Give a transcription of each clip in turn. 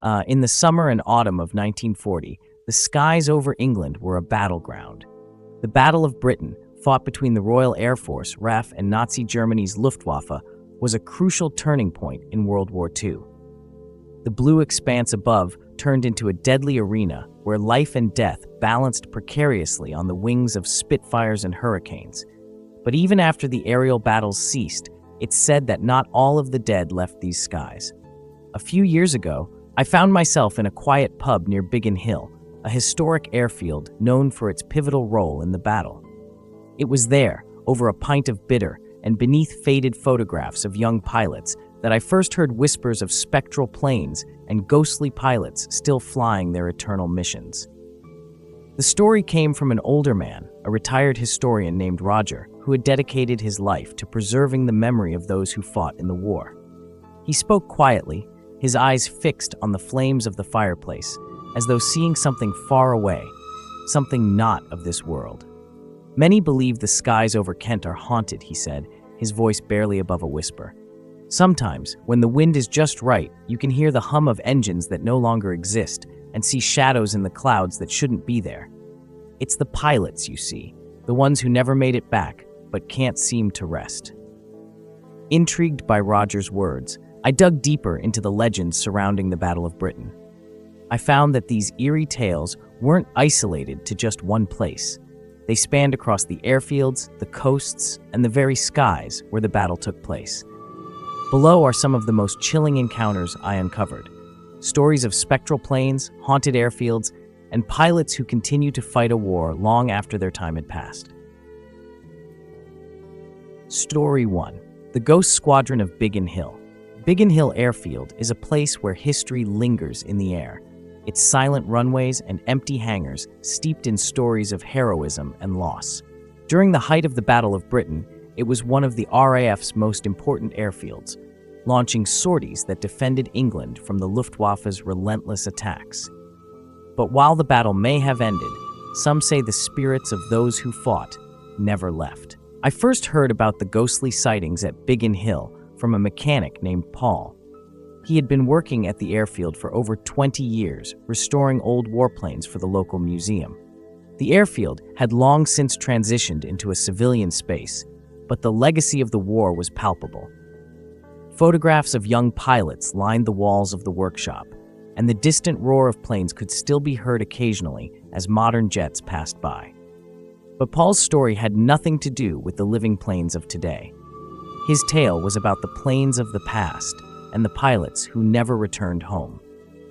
In the summer and autumn of 1940, the skies over England were a battleground. The Battle of Britain, fought between the Royal Air Force, RAF, and Nazi Germany's Luftwaffe, was a crucial turning point in World War II. The blue expanse above turned into a deadly arena where life and death balanced precariously on the wings of Spitfires and Hurricanes. But even after the aerial battles ceased, it's said that not all of the dead left these skies. A few years ago, I found myself in a quiet pub near Biggin Hill, a historic airfield known for its pivotal role in the battle. It was there, over a pint of bitter and beneath faded photographs of young pilots, that I first heard whispers of spectral planes and ghostly pilots still flying their eternal missions. The story came from an older man, a retired historian named Roger, who had dedicated his life to preserving the memory of those who fought in the war. He spoke quietly, his eyes fixed on the flames of the fireplace, as though seeing something far away, something not of this world. Many believe the skies over Kent are haunted, he said, his voice barely above a whisper. Sometimes, when the wind is just right, you can hear the hum of engines that no longer exist and see shadows in the clouds that shouldn't be there. It's the pilots, you see, the ones who never made it back, but can't seem to rest. Intrigued by Roger's words, I dug deeper into the legends surrounding the Battle of Britain. I found that these eerie tales weren't isolated to just one place. They spanned across the airfields, the coasts, and the very skies where the battle took place. Below are some of the most chilling encounters I uncovered. Stories of spectral planes, haunted airfields, and pilots who continue to fight a war long after their time had passed. Story 1. The Ghost Squadron of Biggin Hill. Biggin Hill Airfield is a place where history lingers in the air, its silent runways and empty hangars steeped in stories of heroism and loss. During the height of the Battle of Britain, it was one of the RAF's most important airfields, launching sorties that defended England from the Luftwaffe's relentless attacks. But while the battle may have ended, some say the spirits of those who fought never left. I first heard about the ghostly sightings at Biggin Hill from a mechanic named Paul. He had been working at the airfield for over 20 years, restoring old warplanes for the local museum. The airfield had long since transitioned into a civilian space, but the legacy of the war was palpable. Photographs of young pilots lined the walls of the workshop, and the distant roar of planes could still be heard occasionally as modern jets passed by. But Paul's story had nothing to do with the living planes of today. His tale was about the planes of the past and the pilots who never returned home.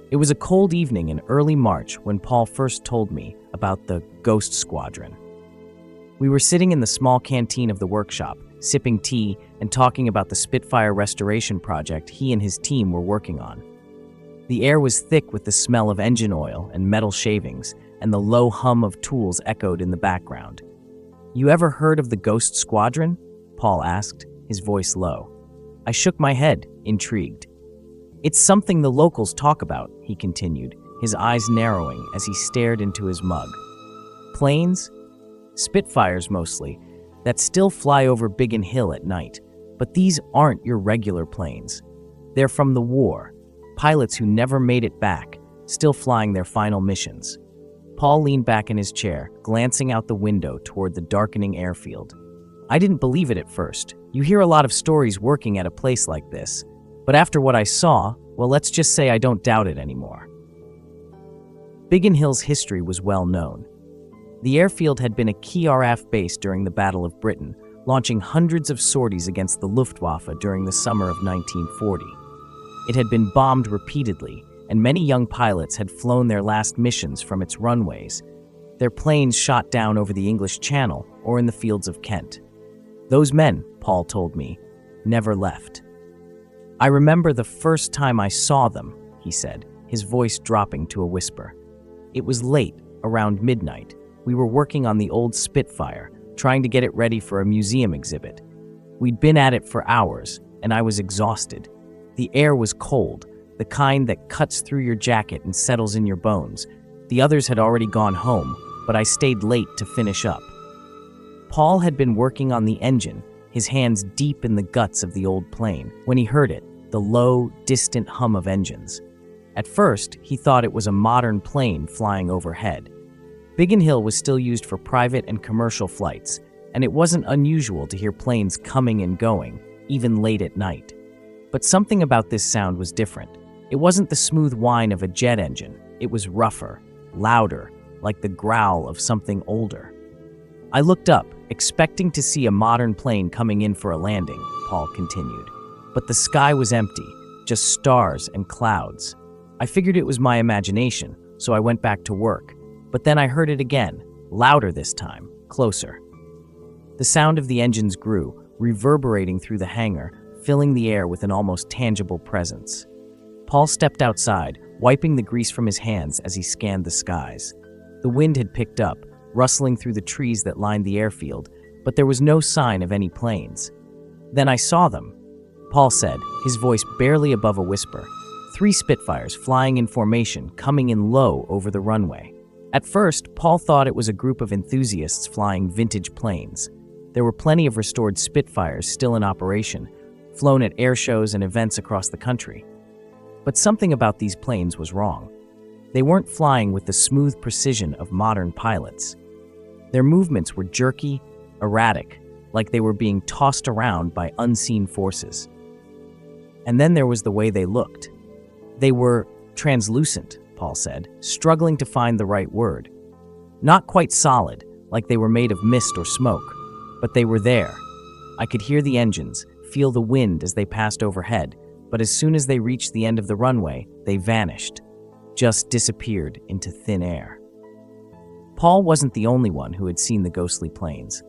It was a cold evening in early March when Paul first told me about the Ghost Squadron. We were sitting in the small canteen of the workshop, sipping tea and talking about the Spitfire restoration project he and his team were working on. The air was thick with the smell of engine oil and metal shavings, and the low hum of tools echoed in the background. "You ever heard of the Ghost Squadron?" Paul asked, his voice low. I shook my head, intrigued. "It's something the locals talk about," he continued, his eyes narrowing as he stared into his mug. "Planes? Spitfires mostly, that still fly over Biggin Hill at night. But these aren't your regular planes. They're from the war, pilots who never made it back, still flying their final missions." Paul leaned back in his chair, glancing out the window toward the darkening airfield. I didn't believe it at first. You hear a lot of stories working at a place like this, but after what I saw, well, let's just say I don't doubt it anymore. Biggin Hill's history was well known. The airfield had been a key RAF base during the Battle of Britain, launching hundreds of sorties against the Luftwaffe during the summer of 1940. It had been bombed repeatedly, and many young pilots had flown their last missions from its runways, their planes shot down over the English Channel or in the fields of Kent. Those men, Paul told me, never left. "I remember the first time I saw them," he said, his voice dropping to a whisper. "It was late, around midnight. We were working on the old Spitfire, trying to get it ready for a museum exhibit. We'd been at it for hours, and I was exhausted. The air was cold, the kind that cuts through your jacket and settles in your bones. The others had already gone home, but I stayed late to finish up." Paul had been working on the engine, his hands deep in the guts of the old plane, when he heard it, the low, distant hum of engines. At first, he thought it was a modern plane flying overhead. Biggin Hill was still used for private and commercial flights, and it wasn't unusual to hear planes coming and going, even late at night. But something about this sound was different. It wasn't the smooth whine of a jet engine. It was rougher, louder, like the growl of something older. I looked up, expecting to see a modern plane coming in for a landing, Paul continued. But the sky was empty, just stars and clouds. I figured it was my imagination, so I went back to work. But then I heard it again, louder this time, closer. The sound of the engines grew, reverberating through the hangar, filling the air with an almost tangible presence. Paul stepped outside, wiping the grease from his hands as he scanned the skies. The wind had picked up, rustling through the trees that lined the airfield, but there was no sign of any planes. Then I saw them, Paul said, his voice barely above a whisper. 3 Spitfires flying in formation, coming in low over the runway. At first, Paul thought it was a group of enthusiasts flying vintage planes. There were plenty of restored Spitfires still in operation, flown at air shows and events across the country. But something about these planes was wrong. They weren't flying with the smooth precision of modern pilots. Their movements were jerky, erratic, like they were being tossed around by unseen forces. And then there was the way they looked. They were translucent, Paul said, struggling to find the right word. Not quite solid, like they were made of mist or smoke, but they were there. I could hear the engines, feel the wind as they passed overhead, but as soon as they reached the end of the runway, they vanished, just disappeared into thin air. Paul wasn't the only one who had seen the ghostly planes.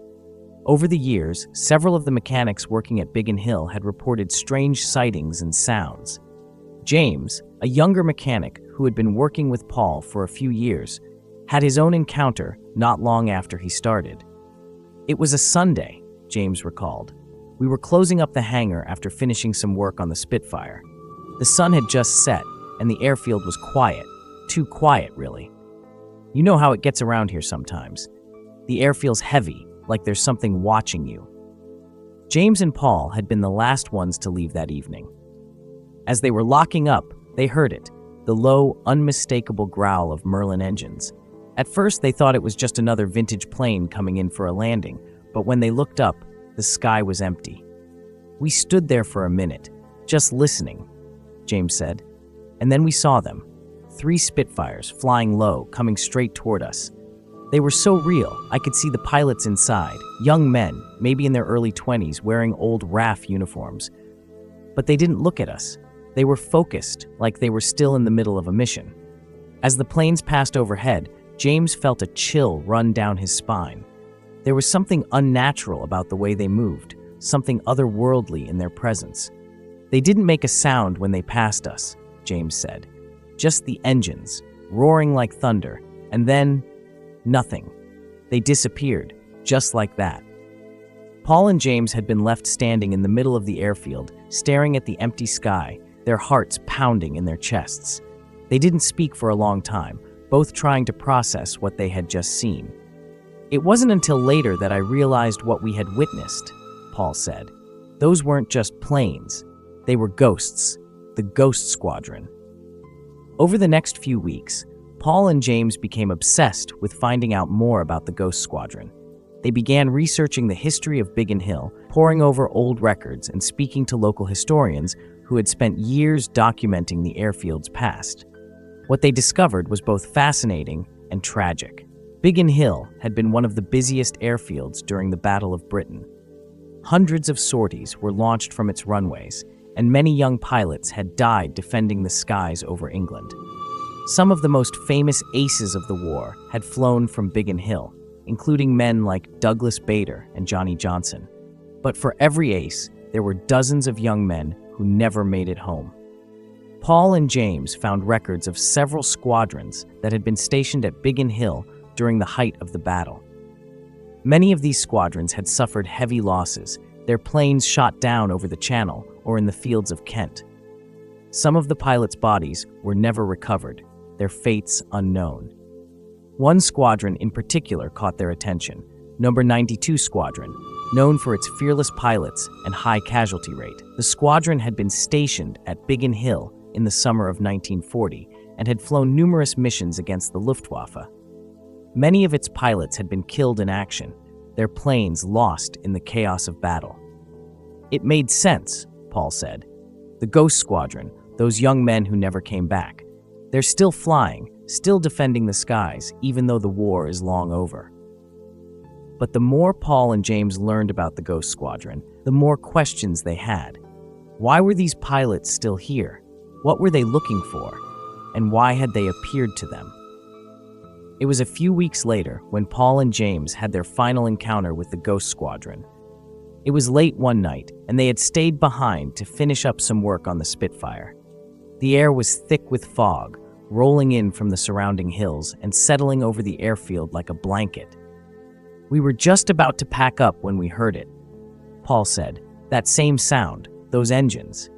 Over the years, several of the mechanics working at Biggin Hill had reported strange sightings and sounds. James, a younger mechanic who had been working with Paul for a few years, had his own encounter not long after he started. It was a Sunday, James recalled. We were closing up the hangar after finishing some work on the Spitfire. The sun had just set, and the airfield was quiet. Too quiet, really. You know how it gets around here sometimes. The air feels heavy, like there's something watching you. James and Paul had been the last ones to leave that evening. As they were locking up, they heard it, the low, unmistakable growl of Merlin engines. At first, they thought it was just another vintage plane coming in for a landing, but when they looked up, the sky was empty. We stood there for a minute, just listening, James said, and then we saw them. 3 Spitfires flying low, coming straight toward us. They were so real, I could see the pilots inside, young men, maybe in their early 20s, wearing old RAF uniforms. But they didn't look at us. They were focused, like they were still in the middle of a mission. As the planes passed overhead, James felt a chill run down his spine. There was something unnatural about the way they moved, something otherworldly in their presence. They didn't make a sound when they passed us, James said. Just the engines, roaring like thunder, and then nothing. They disappeared, just like that. Paul and James had been left standing in the middle of the airfield, staring at the empty sky, their hearts pounding in their chests. They didn't speak for a long time, both trying to process what they had just seen. It wasn't until later that I realized what we had witnessed, Paul said. Those weren't just planes. They were ghosts, the Ghost Squadron. Over the next few weeks, Paul and James became obsessed with finding out more about the Ghost Squadron. They began researching the history of Biggin Hill, poring over old records and speaking to local historians who had spent years documenting the airfield's past. What they discovered was both fascinating and tragic. Biggin Hill had been one of the busiest airfields during the Battle of Britain. Hundreds of sorties were launched from its runways, and many young pilots had died defending the skies over England. Some of the most famous aces of the war had flown from Biggin Hill, including men like Douglas Bader and Johnny Johnson. But for every ace, there were dozens of young men who never made it home. Paul and James found records of several squadrons that had been stationed at Biggin Hill during the height of the battle. Many of these squadrons had suffered heavy losses, their planes shot down over the Channel or in the fields of Kent. Some of the pilots' bodies were never recovered, their fates unknown. One squadron in particular caught their attention, Number 92 Squadron, known for its fearless pilots and high casualty rate. The squadron had been stationed at Biggin Hill in the summer of 1940 and had flown numerous missions against the Luftwaffe. Many of its pilots had been killed in action, their planes lost in the chaos of battle. "It made sense," Paul said. "The Ghost Squadron, those young men who never came back, they're still flying, still defending the skies, even though the war is long over." But the more Paul and James learned about the Ghost Squadron, the more questions they had. Why were these pilots still here? What were they looking for? And why had they appeared to them? It was a few weeks later when Paul and James had their final encounter with the Ghost Squadron. It was late one night, and they had stayed behind to finish up some work on the Spitfire. The air was thick with fog, rolling in from the surrounding hills and settling over the airfield like a blanket. "We were just about to pack up when we heard it," Paul said. "That same sound, those engines.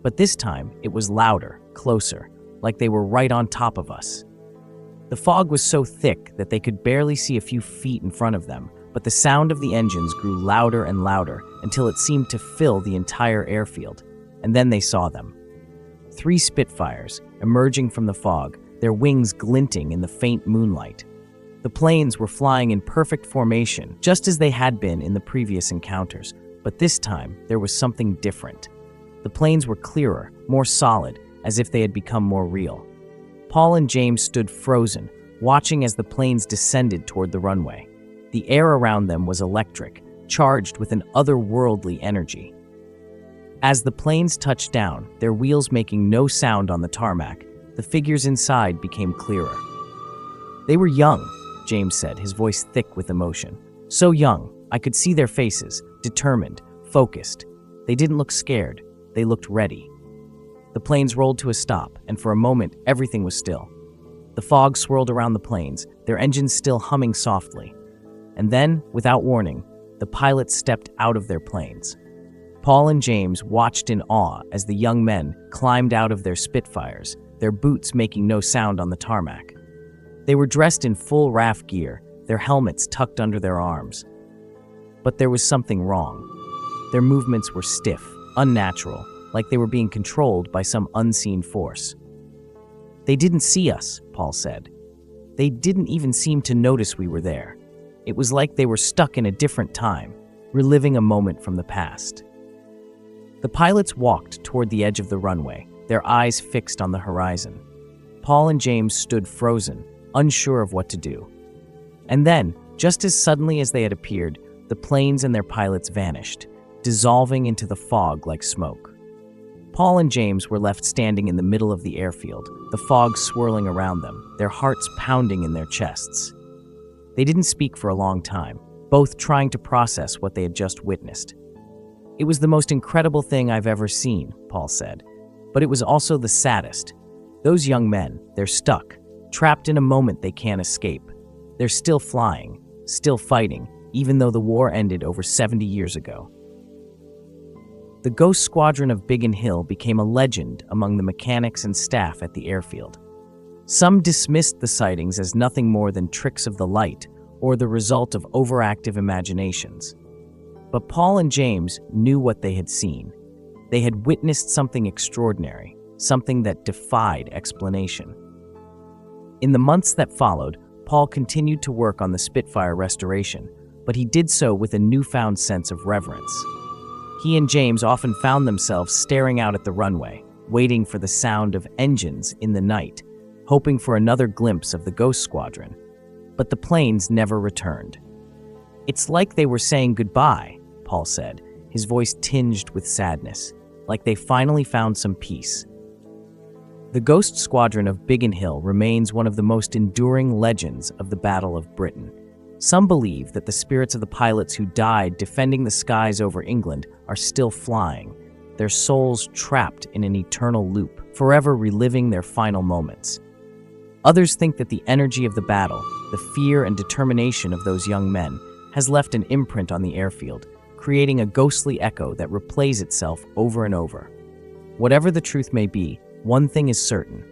But this time, it was louder, closer, like they were right on top of us." The fog was so thick that they could barely see a few feet in front of them, but the sound of the engines grew louder and louder until it seemed to fill the entire airfield. And then they saw them. 3 Spitfires, emerging from the fog, their wings glinting in the faint moonlight. The planes were flying in perfect formation, just as they had been in the previous encounters, but this time there was something different. The planes were clearer, more solid, as if they had become more real. Paul and James stood frozen, watching as the planes descended toward the runway. The air around them was electric, charged with an otherworldly energy. As the planes touched down, their wheels making no sound on the tarmac, the figures inside became clearer. "They were young," James said, his voice thick with emotion. "So young, I could see their faces, determined, focused. They didn't look scared, they looked ready." The planes rolled to a stop, and for a moment, everything was still. The fog swirled around the planes, their engines still humming softly. And then, without warning, the pilots stepped out of their planes. Paul and James watched in awe as the young men climbed out of their Spitfires, their boots making no sound on the tarmac. They were dressed in full RAF gear, their helmets tucked under their arms. But there was something wrong. Their movements were stiff, unnatural, like they were being controlled by some unseen force. "They didn't see us," Paul said. "They didn't even seem to notice we were there. It was like they were stuck in a different time, reliving a moment from the past." The pilots walked toward the edge of the runway, their eyes fixed on the horizon. Paul and James stood frozen, unsure of what to do. And then, just as suddenly as they had appeared, the planes and their pilots vanished, dissolving into the fog like smoke. Paul and James were left standing in the middle of the airfield, the fog swirling around them, their hearts pounding in their chests. They didn't speak for a long time, both trying to process what they had just witnessed. "It was the most incredible thing I've ever seen," Paul said, "but it was also the saddest. Those young men, they're stuck, trapped in a moment they can't escape. They're still flying, still fighting, even though the war ended over 70 years ago." The Ghost Squadron of Biggin Hill became a legend among the mechanics and staff at the airfield. Some dismissed the sightings as nothing more than tricks of the light or the result of overactive imaginations. But Paul and James knew what they had seen. They had witnessed something extraordinary, something that defied explanation. In the months that followed, Paul continued to work on the Spitfire restoration, but he did so with a newfound sense of reverence. He and James often found themselves staring out at the runway, waiting for the sound of engines in the night, hoping for another glimpse of the Ghost Squadron. But the planes never returned. "It's like they were saying goodbye," Paul said, his voice tinged with sadness, like they finally found some peace. The Ghost Squadron of Biggin Hill remains one of the most enduring legends of the Battle of Britain. Some believe that the spirits of the pilots who died defending the skies over England are still flying, their souls trapped in an eternal loop, forever reliving their final moments. Others think that the energy of the battle, the fear and determination of those young men, has left an imprint on the airfield, creating a ghostly echo that replays itself over and over. Whatever the truth may be, one thing is certain.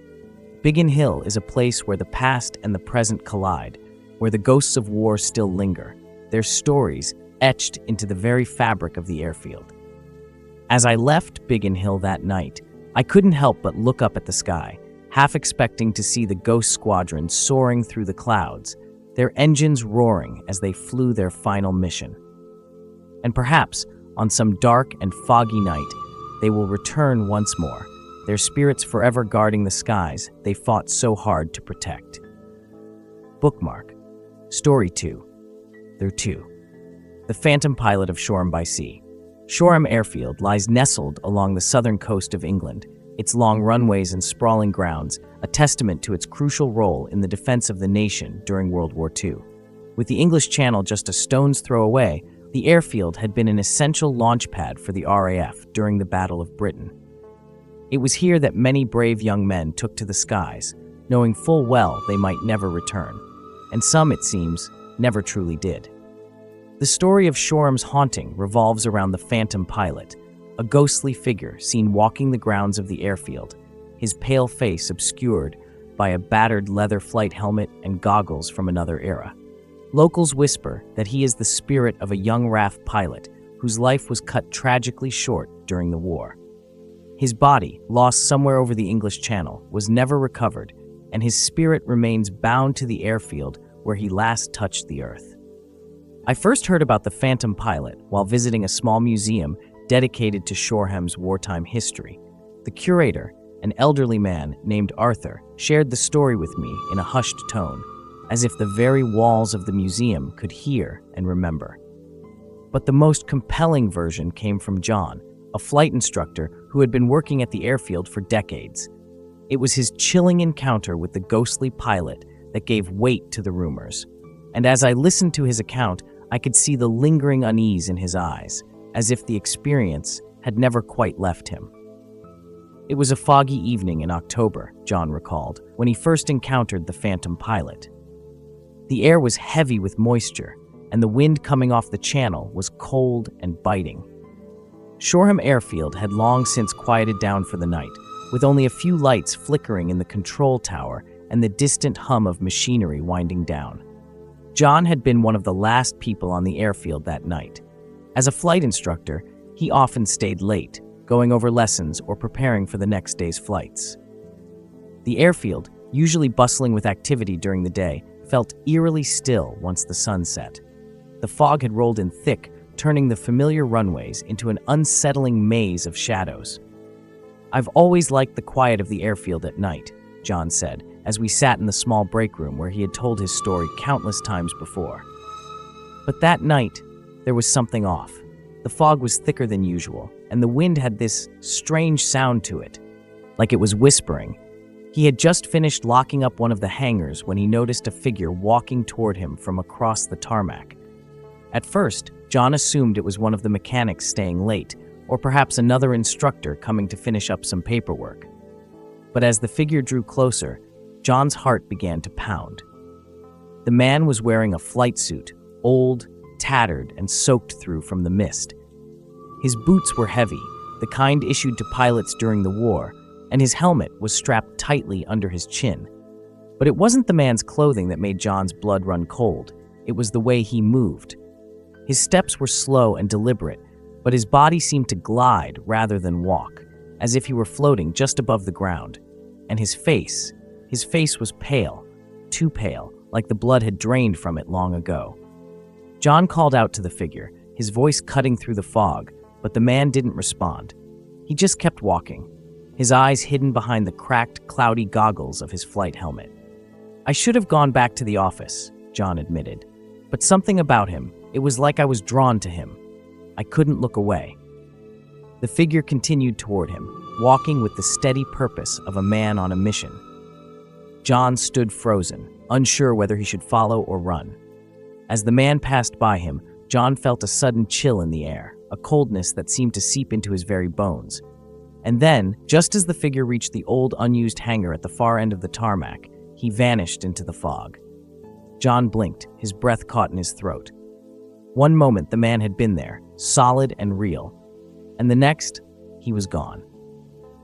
Biggin Hill is a place where the past and the present collide, where the ghosts of war still linger, their stories etched into the very fabric of the airfield. As I left Biggin Hill that night, I couldn't help but look up at the sky, half expecting to see the ghost squadron soaring through the clouds, their engines roaring as they flew their final mission. And perhaps, on some dark and foggy night, they will return once more, their spirits forever guarding the skies they fought so hard to protect. Bookmark. Story 2. There 2. The Phantom Pilot of Shoreham by Sea. Shoreham Airfield lies nestled along the southern coast of England, its long runways and sprawling grounds a testament to its crucial role in the defense of the nation during World War II. With the English Channel just a stone's throw away, the airfield had been an essential launch pad for the RAF during the Battle of Britain. It was here that many brave young men took to the skies, knowing full well they might never return, and some, it seems, never truly did. The story of Shoreham's haunting revolves around the Phantom Pilot, a ghostly figure seen walking the grounds of the airfield, his pale face obscured by a battered leather flight helmet and goggles from another era. Locals whisper that he is the spirit of a young RAF pilot whose life was cut tragically short during the war. His body, lost somewhere over the English Channel, was never recovered, and his spirit remains bound to the airfield where he last touched the earth. I first heard about the Phantom Pilot while visiting a small museum dedicated to Shoreham's wartime history. The curator, an elderly man named Arthur, shared the story with me in a hushed tone, as if the very walls of the museum could hear and remember. But the most compelling version came from John, a flight instructor who had been working at the airfield for decades. It was his chilling encounter with the ghostly pilot that gave weight to the rumors. And as I listened to his account, I could see the lingering unease in his eyes, as if the experience had never quite left him. It was a foggy evening in October, John recalled, when he first encountered the Phantom Pilot. The air was heavy with moisture, and the wind coming off the channel was cold and biting. Shoreham Airfield had long since quieted down for the night, with only a few lights flickering in the control tower and the distant hum of machinery winding down. John had been one of the last people on the airfield that night. As a flight instructor, he often stayed late, going over lessons or preparing for the next day's flights. The airfield, usually bustling with activity during the day, felt eerily still once the sun set. The fog had rolled in thick, turning the familiar runways into an unsettling maze of shadows. "I've always liked the quiet of the airfield at night," John said, as we sat in the small break room where he had told his story countless times before. But that night, there was something off. The fog was thicker than usual, and the wind had this strange sound to it, like it was whispering. He had just finished locking up one of the hangars when he noticed a figure walking toward him from across the tarmac. At first, John assumed it was one of the mechanics staying late, or perhaps another instructor coming to finish up some paperwork. But as the figure drew closer, John's heart began to pound. The man was wearing a flight suit, old, tattered, and soaked through from the mist. His boots were heavy, the kind issued to pilots during the war, and his helmet was strapped tightly under his chin. But it wasn't the man's clothing that made John's blood run cold. It was the way he moved. His steps were slow and deliberate, but his body seemed to glide rather than walk, as if he were floating just above the ground. And his face was pale, too pale, like the blood had drained from it long ago. John called out to the figure, his voice cutting through the fog, but the man didn't respond. He just kept walking, his eyes hidden behind the cracked, cloudy goggles of his flight helmet. "I should have gone back to the office," John admitted, "but something about him, it was like I was drawn to him. I couldn't look away." The figure continued toward him, walking with the steady purpose of a man on a mission. John stood frozen, unsure whether he should follow or run. As the man passed by him, John felt a sudden chill in the air, a coldness that seemed to seep into his very bones. And then, just as the figure reached the old unused hangar at the far end of the tarmac, he vanished into the fog. John blinked, his breath caught in his throat. One moment the man had been there, solid and real, and the next, he was gone.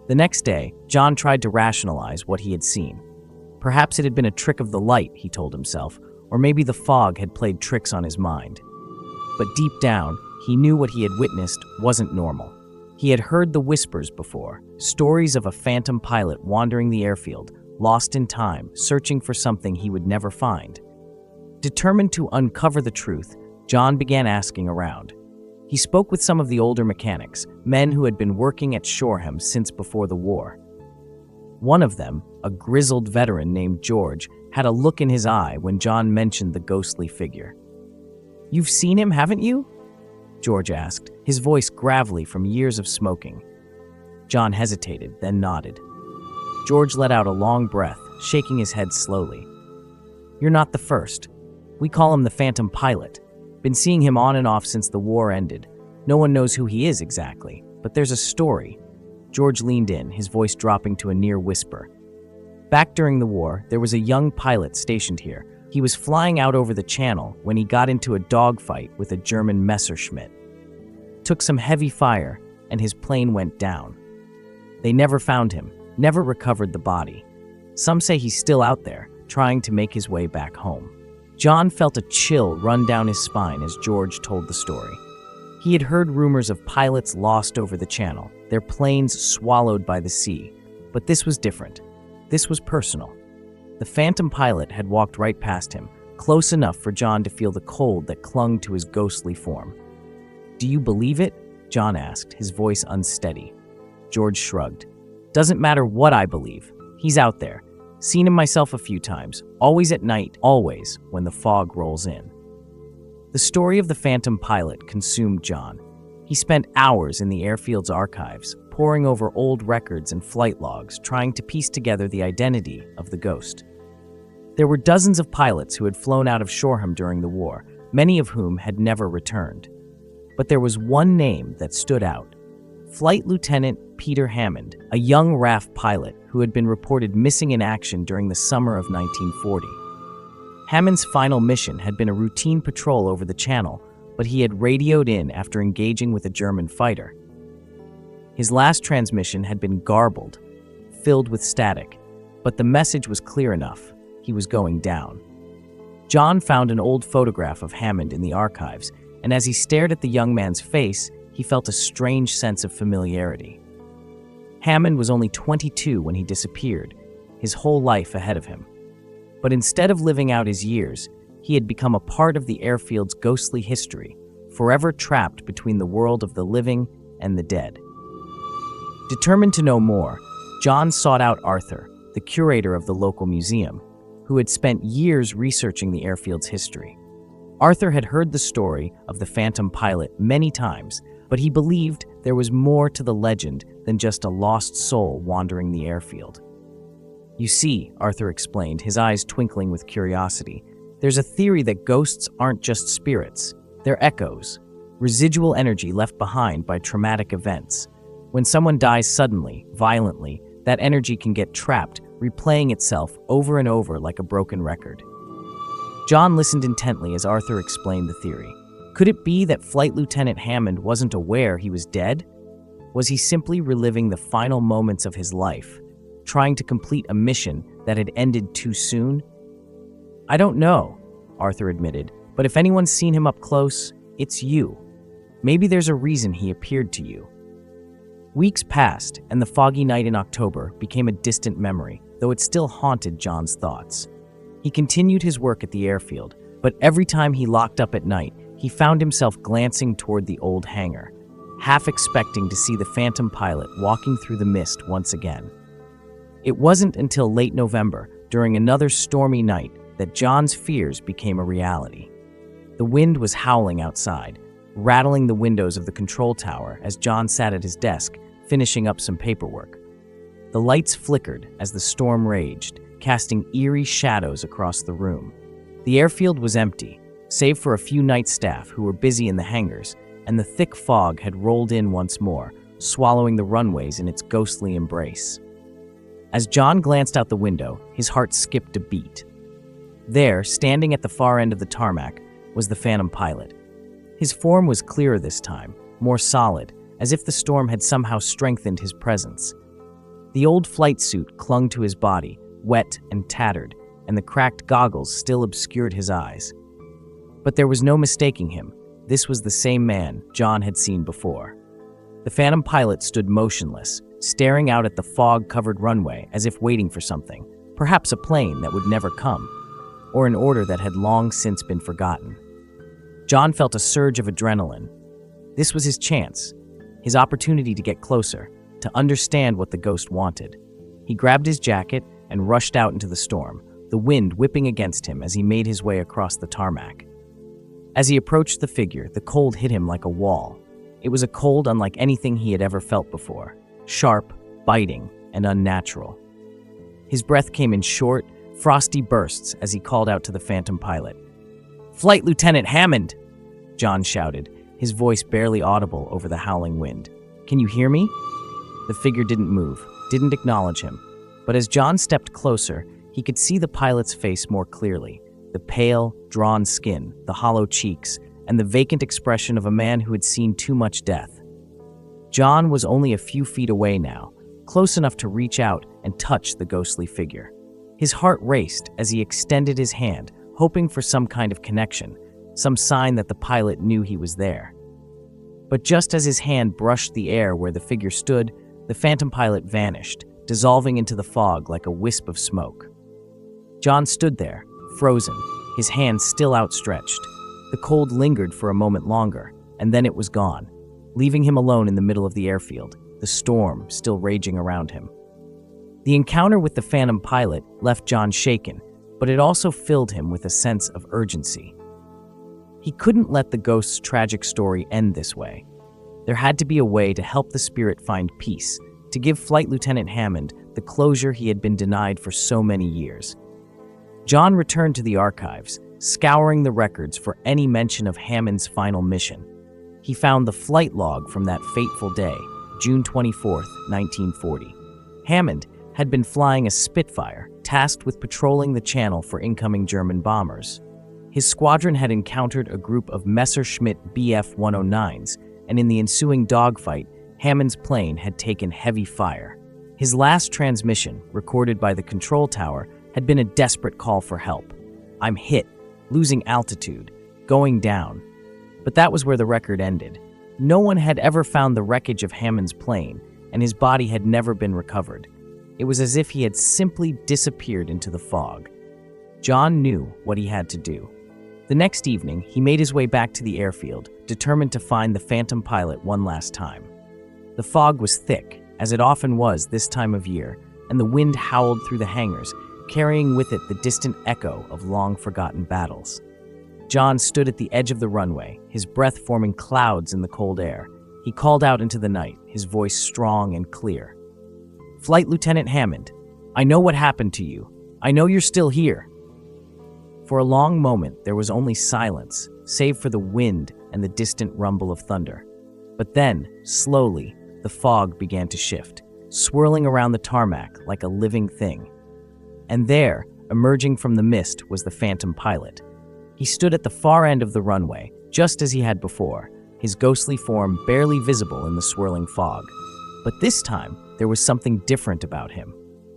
The next day, John tried to rationalize what he had seen. Perhaps it had been a trick of the light, he told himself, or maybe the fog had played tricks on his mind. But deep down, he knew what he had witnessed wasn't normal. He had heard the whispers before, stories of a phantom pilot wandering the airfield, lost in time, searching for something he would never find. Determined to uncover the truth, John began asking around. He spoke with some of the older mechanics, men who had been working at Shoreham since before the war. One of them, a grizzled veteran named George, had a look in his eye when John mentioned the ghostly figure. "You've seen him, haven't you?" George asked, his voice gravelly from years of smoking. John hesitated, then nodded. George let out a long breath, shaking his head slowly. "You're not the first. We call him the Phantom Pilot. Been seeing him on and off since the war ended. No one knows who he is exactly, but there's a story." George leaned in, his voice dropping to a near whisper. "Back during the war, there was a young pilot stationed here. He was flying out over the channel when he got into a dogfight with a German Messerschmitt. Took some heavy fire, and his plane went down. They never found him, never recovered the body. Some say he's still out there, trying to make his way back home." John felt a chill run down his spine as George told the story. He had heard rumors of pilots lost over the channel, their planes swallowed by the sea. But this was different. This was personal. The Phantom Pilot had walked right past him, close enough for John to feel the cold that clung to his ghostly form. "Do you believe it?" John asked, his voice unsteady. George shrugged. "Doesn't matter what I believe. He's out there. Seen him myself a few times, always at night, always when the fog rolls in." The story of the Phantom Pilot consumed John. He spent hours in the airfield's archives, poring over old records and flight logs, trying to piece together the identity of the ghost. There were dozens of pilots who had flown out of Shoreham during the war, many of whom had never returned. But there was one name that stood out. Flight Lieutenant Peter Hammond, a young RAF pilot who had been reported missing in action during the summer of 1940. Hammond's final mission had been a routine patrol over the channel, but he had radioed in after engaging with a German fighter. His last transmission had been garbled, filled with static, but the message was clear enough. He was going down. John found an old photograph of Hammond in the archives, and as he stared at the young man's face, he felt a strange sense of familiarity. Hammond was only 22 when he disappeared, his whole life ahead of him. But instead of living out his years, he had become a part of the airfield's ghostly history, forever trapped between the world of the living and the dead. Determined to know more, John sought out Arthur, the curator of the local museum, who had spent years researching the airfield's history. Arthur had heard the story of the Phantom Pilot many times, but he believed there was more to the legend than just a lost soul wandering the airfield. "You see," Arthur explained, his eyes twinkling with curiosity, "there's a theory that ghosts aren't just spirits. They're echoes, residual energy left behind by traumatic events. When someone dies suddenly, violently, that energy can get trapped, replaying itself over and over like a broken record." John listened intently as Arthur explained the theory. Could it be that Flight Lieutenant Hammond wasn't aware he was dead? Was he simply reliving the final moments of his life, trying to complete a mission that had ended too soon? "I don't know," Arthur admitted, "but if anyone's seen him up close, it's you. Maybe there's a reason he appeared to you." Weeks passed, and the foggy night in October became a distant memory, though it still haunted John's thoughts. He continued his work at the airfield, but every time he locked up at night, he found himself glancing toward the old hangar, half expecting to see the Phantom Pilot walking through the mist once again. It wasn't until late November, during another stormy night, that John's fears became a reality. The wind was howling outside, rattling the windows of the control tower as John sat at his desk, finishing up some paperwork. The lights flickered as the storm raged, casting eerie shadows across the room. The airfield was empty, save for a few night staff who were busy in the hangars, and the thick fog had rolled in once more, swallowing the runways in its ghostly embrace. As John glanced out the window, his heart skipped a beat. There, standing at the far end of the tarmac, was the Phantom Pilot. His form was clearer this time, more solid, as if the storm had somehow strengthened his presence. The old flight suit clung to his body, wet and tattered, and the cracked goggles still obscured his eyes. But there was no mistaking him. This was the same man John had seen before. The Phantom pilot stood motionless, staring out at the fog-covered runway as if waiting for something, perhaps a plane that would never come, or an order that had long since been forgotten. John felt a surge of adrenaline. This was his chance, his opportunity to get closer, to understand what the ghost wanted. He grabbed his jacket and rushed out into the storm, the wind whipping against him as he made his way across the tarmac. As he approached the figure, the cold hit him like a wall. It was a cold unlike anything he had ever felt before, sharp, biting, and unnatural. His breath came in short, frosty bursts as he called out to the Phantom pilot. "Flight Lieutenant Hammond!" John shouted, his voice barely audible over the howling wind. "Can you hear me?" The figure didn't move, didn't acknowledge him, but as John stepped closer, he could see the pilot's face more clearly, the pale, drawn skin, the hollow cheeks, and the vacant expression of a man who had seen too much death. John was only a few feet away now, close enough to reach out and touch the ghostly figure. His heart raced as he extended his hand, hoping for some kind of connection, some sign that the pilot knew he was there. But just as his hand brushed the air where the figure stood, the Phantom pilot vanished, dissolving into the fog like a wisp of smoke. John stood there, frozen, his hand still outstretched. The cold lingered for a moment longer, and then it was gone, leaving him alone in the middle of the airfield, the storm still raging around him. The encounter with the Phantom pilot left John shaken, but it also filled him with a sense of urgency. He couldn't let the ghost's tragic story end this way. There had to be a way to help the spirit find peace, to give Flight Lieutenant Hammond the closure he had been denied for so many years. John returned to the archives, scouring the records for any mention of Hammond's final mission. He found the flight log from that fateful day, June 24, 1940. Hammond had been flying a Spitfire, tasked with patrolling the channel for incoming German bombers. His squadron had encountered a group of Messerschmitt Bf-109s, and in the ensuing dogfight, Hammond's plane had taken heavy fire. His last transmission, recorded by the control tower, had been a desperate call for help. "I'm hit, losing altitude, going down." But that was where the record ended. No one had ever found the wreckage of Hammond's plane, and his body had never been recovered. It was as if he had simply disappeared into the fog. John knew what he had to do. The next evening, he made his way back to the airfield, determined to find the Phantom pilot one last time. The fog was thick, as it often was this time of year, and the wind howled through the hangars, carrying with it the distant echo of long-forgotten battles. John stood at the edge of the runway, his breath forming clouds in the cold air. He called out into the night, his voice strong and clear. "Flight Lieutenant Hammond, I know what happened to you. I know you're still here." For a long moment, there was only silence, save for the wind and the distant rumble of thunder. But then, slowly, the fog began to shift, swirling around the tarmac like a living thing. And there, emerging from the mist, was the Phantom pilot. He stood at the far end of the runway, just as he had before, his ghostly form barely visible in the swirling fog. But this time, there was something different about him.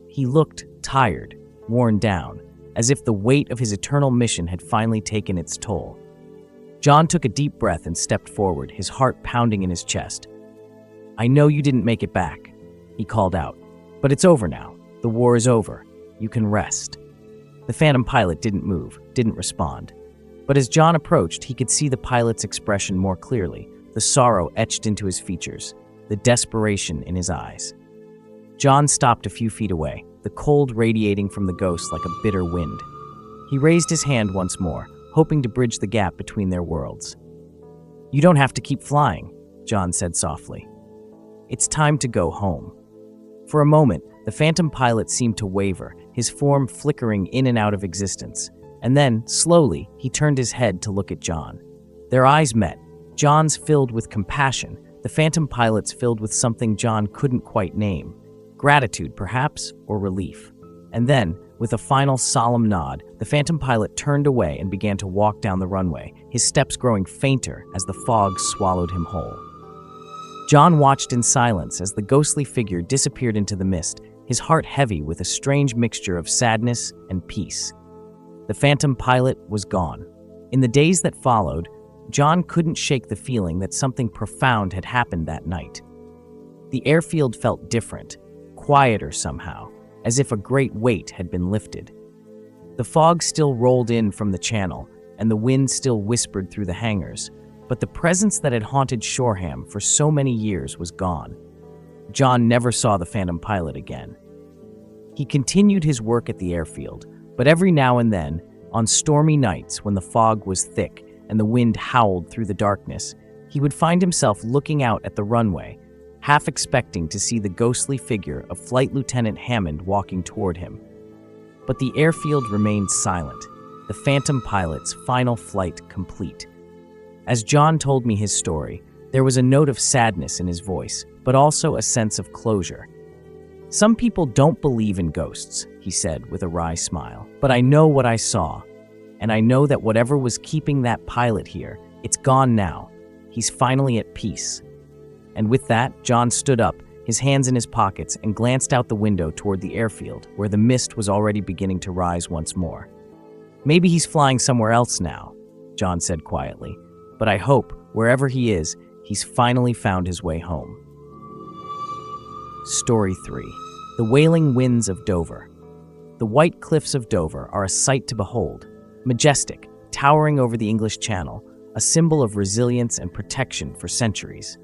He looked tired, worn down, as if the weight of his eternal mission had finally taken its toll. John took a deep breath and stepped forward, his heart pounding in his chest. "I know you didn't make it back," he called out, "but it's over now. The war is over. You can rest." The Phantom pilot didn't move, didn't respond. But as John approached, he could see the pilot's expression more clearly, the sorrow etched into his features, the desperation in his eyes. John stopped a few feet away, the cold radiating from the ghost like a bitter wind. He raised his hand once more, hoping to bridge the gap between their worlds. "You don't have to keep flying," John said softly. "It's time to go home." For a moment, the Phantom pilot seemed to waver, his form flickering in and out of existence. And then, slowly, he turned his head to look at John. Their eyes met, John's filled with compassion, the Phantom pilot's filled with something John couldn't quite name. Gratitude, perhaps, or relief. And then, with a final solemn nod, the Phantom pilot turned away and began to walk down the runway, his steps growing fainter as the fog swallowed him whole. John watched in silence as the ghostly figure disappeared into the mist, his heart heavy with a strange mixture of sadness and peace. The Phantom pilot was gone. In the days that followed, John couldn't shake the feeling that something profound had happened that night. The airfield felt different, quieter somehow, as if a great weight had been lifted. The fog still rolled in from the channel, and the wind still whispered through the hangars, but the presence that had haunted Shoreham for so many years was gone. John never saw the Phantom pilot again. He continued his work at the airfield, but every now and then, on stormy nights when the fog was thick and the wind howled through the darkness, he would find himself looking out at the runway, half expecting to see the ghostly figure of Flight Lieutenant Hammond walking toward him. But the airfield remained silent, the Phantom pilot's final flight complete. As John told me his story, there was a note of sadness in his voice, but also a sense of closure. "Some people don't believe in ghosts," he said with a wry smile, "but I know what I saw, and I know that whatever was keeping that pilot here, it's gone now. He's finally at peace." And with that, John stood up, his hands in his pockets, and glanced out the window toward the airfield, where the mist was already beginning to rise once more. "Maybe he's flying somewhere else now," John said quietly, "but I hope, wherever he is, he's finally found his way home." Story 3. The Wailing Winds of Dover. The white cliffs of Dover are a sight to behold, majestic, towering over the English Channel, a symbol of resilience and protection for centuries.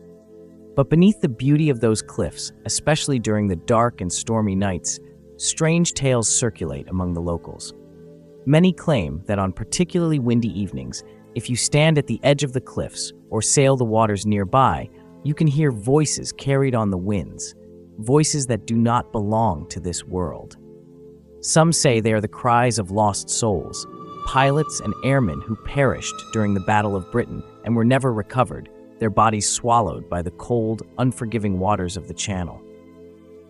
But beneath the beauty of those cliffs, especially during the dark and stormy nights, strange tales circulate among the locals. Many claim that on particularly windy evenings, if you stand at the edge of the cliffs or sail the waters nearby, you can hear voices carried on the winds, voices that do not belong to this world. Some say they are the cries of lost souls, pilots and airmen who perished during the Battle of Britain and were never recovered, their bodies swallowed by the cold, unforgiving waters of the Channel.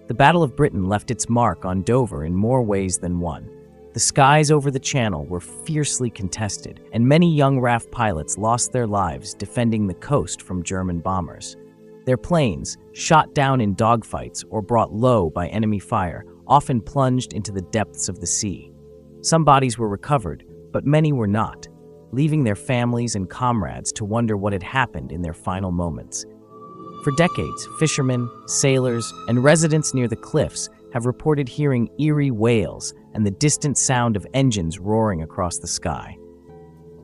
The Battle of Britain left its mark on Dover in more ways than one. The skies over the Channel were fiercely contested, and many young RAF pilots lost their lives defending the coast from German bombers. Their planes, shot down in dogfights or brought low by enemy fire, often plunged into the depths of the sea. Some bodies were recovered, but many were not, leaving their families and comrades to wonder what had happened in their final moments. For decades, fishermen, sailors, and residents near the cliffs have reported hearing eerie wails and the distant sound of engines roaring across the sky.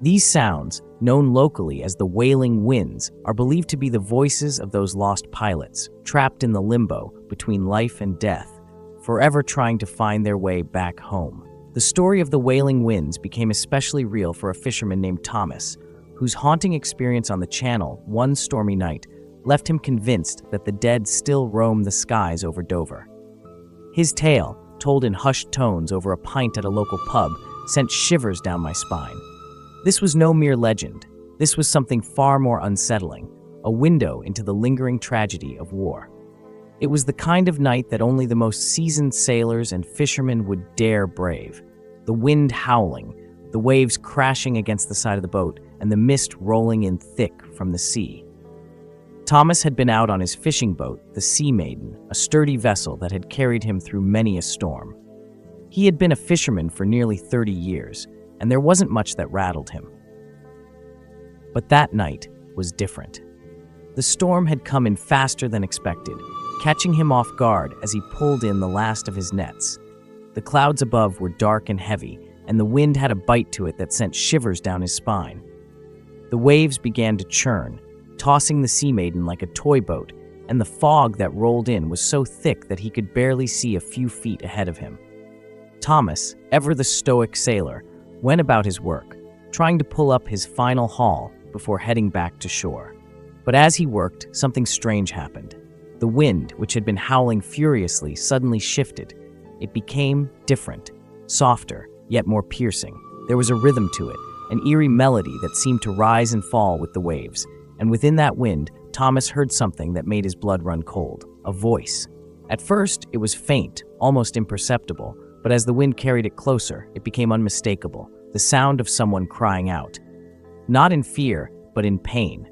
These sounds, known locally as the Wailing Winds, are believed to be the voices of those lost pilots, trapped in the limbo between life and death, forever trying to find their way back home. The story of the Wailing Winds became especially real for a fisherman named Thomas, whose haunting experience on the Channel one stormy night left him convinced that the dead still roam the skies over Dover. His tale, told in hushed tones over a pint at a local pub, sent shivers down my spine. This was no mere legend. This was something far more unsettling, a window into the lingering tragedy of war. It was the kind of night that only the most seasoned sailors and fishermen would dare brave. The wind howling, the waves crashing against the side of the boat, and the mist rolling in thick from the sea. Thomas had been out on his fishing boat, the Sea Maiden, a sturdy vessel that had carried him through many a storm. He had been a fisherman for nearly 30 years, and there wasn't much that rattled him. But that night was different. The storm had come in faster than expected, catching him off guard as he pulled in the last of his nets. The clouds above were dark and heavy, and the wind had a bite to it that sent shivers down his spine. The waves began to churn, tossing the Sea Maiden like a toy boat, and the fog that rolled in was so thick that he could barely see a few feet ahead of him. Thomas, ever the stoic sailor, went about his work, trying to pull up his final haul before heading back to shore. But as he worked, something strange happened. The wind, which had been howling furiously, suddenly shifted. It became different, softer, yet more piercing. There was a rhythm to it, an eerie melody that seemed to rise and fall with the waves. And within that wind, Thomas heard something that made his blood run cold, a voice. At first, it was faint, almost imperceptible, but as the wind carried it closer, it became unmistakable, the sound of someone crying out. Not in fear, but in pain.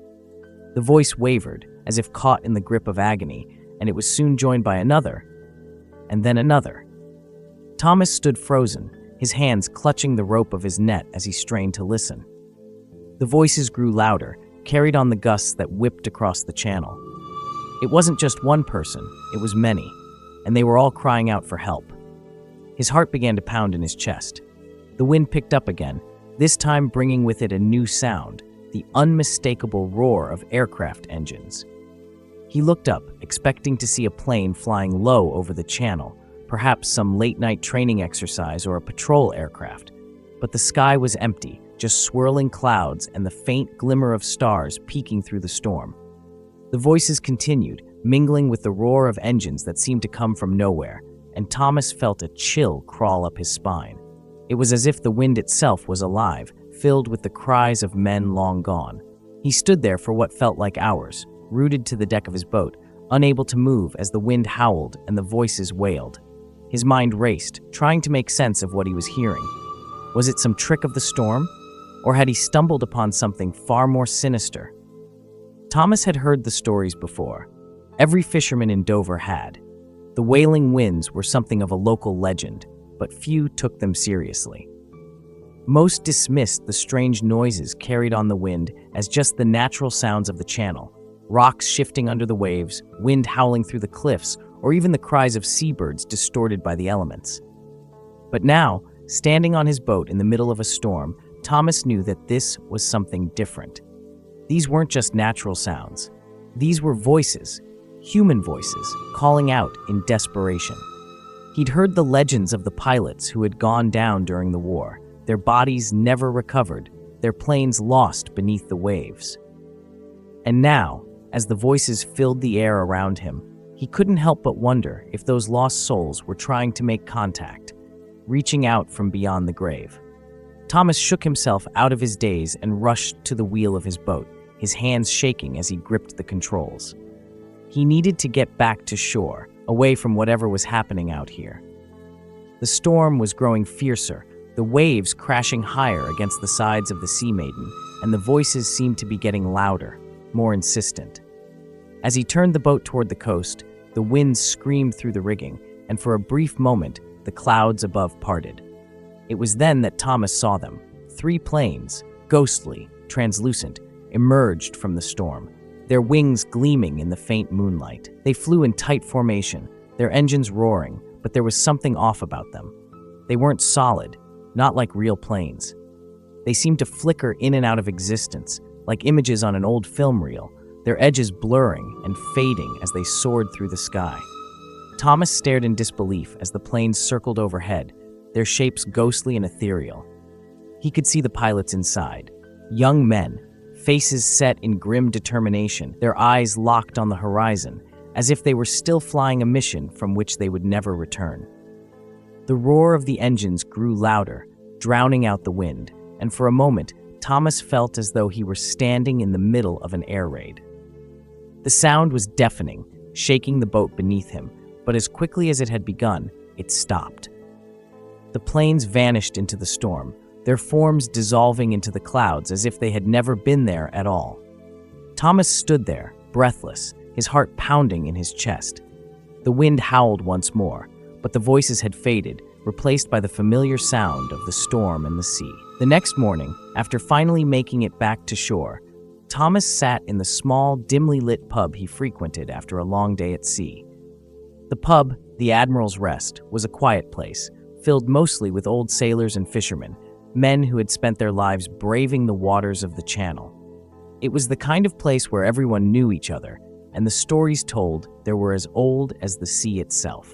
The voice wavered, as if caught in the grip of agony, and it was soon joined by another, and then another. Thomas stood frozen, his hands clutching the rope of his net as he strained to listen. The voices grew louder, carried on the gusts that whipped across the channel. It wasn't just one person, it was many, and they were all crying out for help. His heart began to pound in his chest. The wind picked up again, this time bringing with it a new sound, the unmistakable roar of aircraft engines. He looked up, expecting to see a plane flying low over the channel, perhaps some late-night training exercise or a patrol aircraft. But the sky was empty, just swirling clouds and the faint glimmer of stars peeking through the storm. The voices continued, mingling with the roar of engines that seemed to come from nowhere, and Thomas felt a chill crawl up his spine. It was as if the wind itself was alive, filled with the cries of men long gone. He stood there for what felt like hours, rooted to the deck of his boat, unable to move as the wind howled and the voices wailed. His mind raced, trying to make sense of what he was hearing. Was it some trick of the storm? Or had he stumbled upon something far more sinister? Thomas had heard the stories before. Every fisherman in Dover had. The wailing winds were something of a local legend, but few took them seriously. Most dismissed the strange noises carried on the wind as just the natural sounds of the channel, rocks shifting under the waves, wind howling through the cliffs, or even the cries of seabirds distorted by the elements. But now, standing on his boat in the middle of a storm, Thomas knew that this was something different. These weren't just natural sounds. These were voices, human voices, calling out in desperation. He'd heard the legends of the pilots who had gone down during the war, their bodies never recovered, their planes lost beneath the waves. And now, as the voices filled the air around him, he couldn't help but wonder if those lost souls were trying to make contact, reaching out from beyond the grave. Thomas shook himself out of his daze and rushed to the wheel of his boat, his hands shaking as he gripped the controls. He needed to get back to shore, away from whatever was happening out here. The storm was growing fiercer, the waves crashing higher against the sides of the Sea Maiden, and the voices seemed to be getting louder, more insistent. As he turned the boat toward the coast, the wind screamed through the rigging, and for a brief moment, the clouds above parted. It was then that Thomas saw them. 3 planes, ghostly, translucent, emerged from the storm, their wings gleaming in the faint moonlight. They flew in tight formation, their engines roaring, but there was something off about them. They weren't solid, not like real planes. They seemed to flicker in and out of existence, like images on an old film reel, their edges blurring and fading as they soared through the sky. Thomas stared in disbelief as the planes circled overhead, their shapes ghostly and ethereal. He could see the pilots inside, young men, faces set in grim determination, their eyes locked on the horizon, as if they were still flying a mission from which they would never return. The roar of the engines grew louder, drowning out the wind, and for a moment, Thomas felt as though he were standing in the middle of an air raid. The sound was deafening, shaking the boat beneath him, but as quickly as it had begun, it stopped. The planes vanished into the storm, their forms dissolving into the clouds as if they had never been there at all. Thomas stood there, breathless, his heart pounding in his chest. The wind howled once more, but the voices had faded, replaced by the familiar sound of the storm and the sea. The next morning, after finally making it back to shore, Thomas sat in the small, dimly lit pub he frequented after a long day at sea. The pub, the Admiral's Rest, was a quiet place, filled mostly with old sailors and fishermen, men who had spent their lives braving the waters of the Channel. It was the kind of place where everyone knew each other, and the stories told there were as old as the sea itself.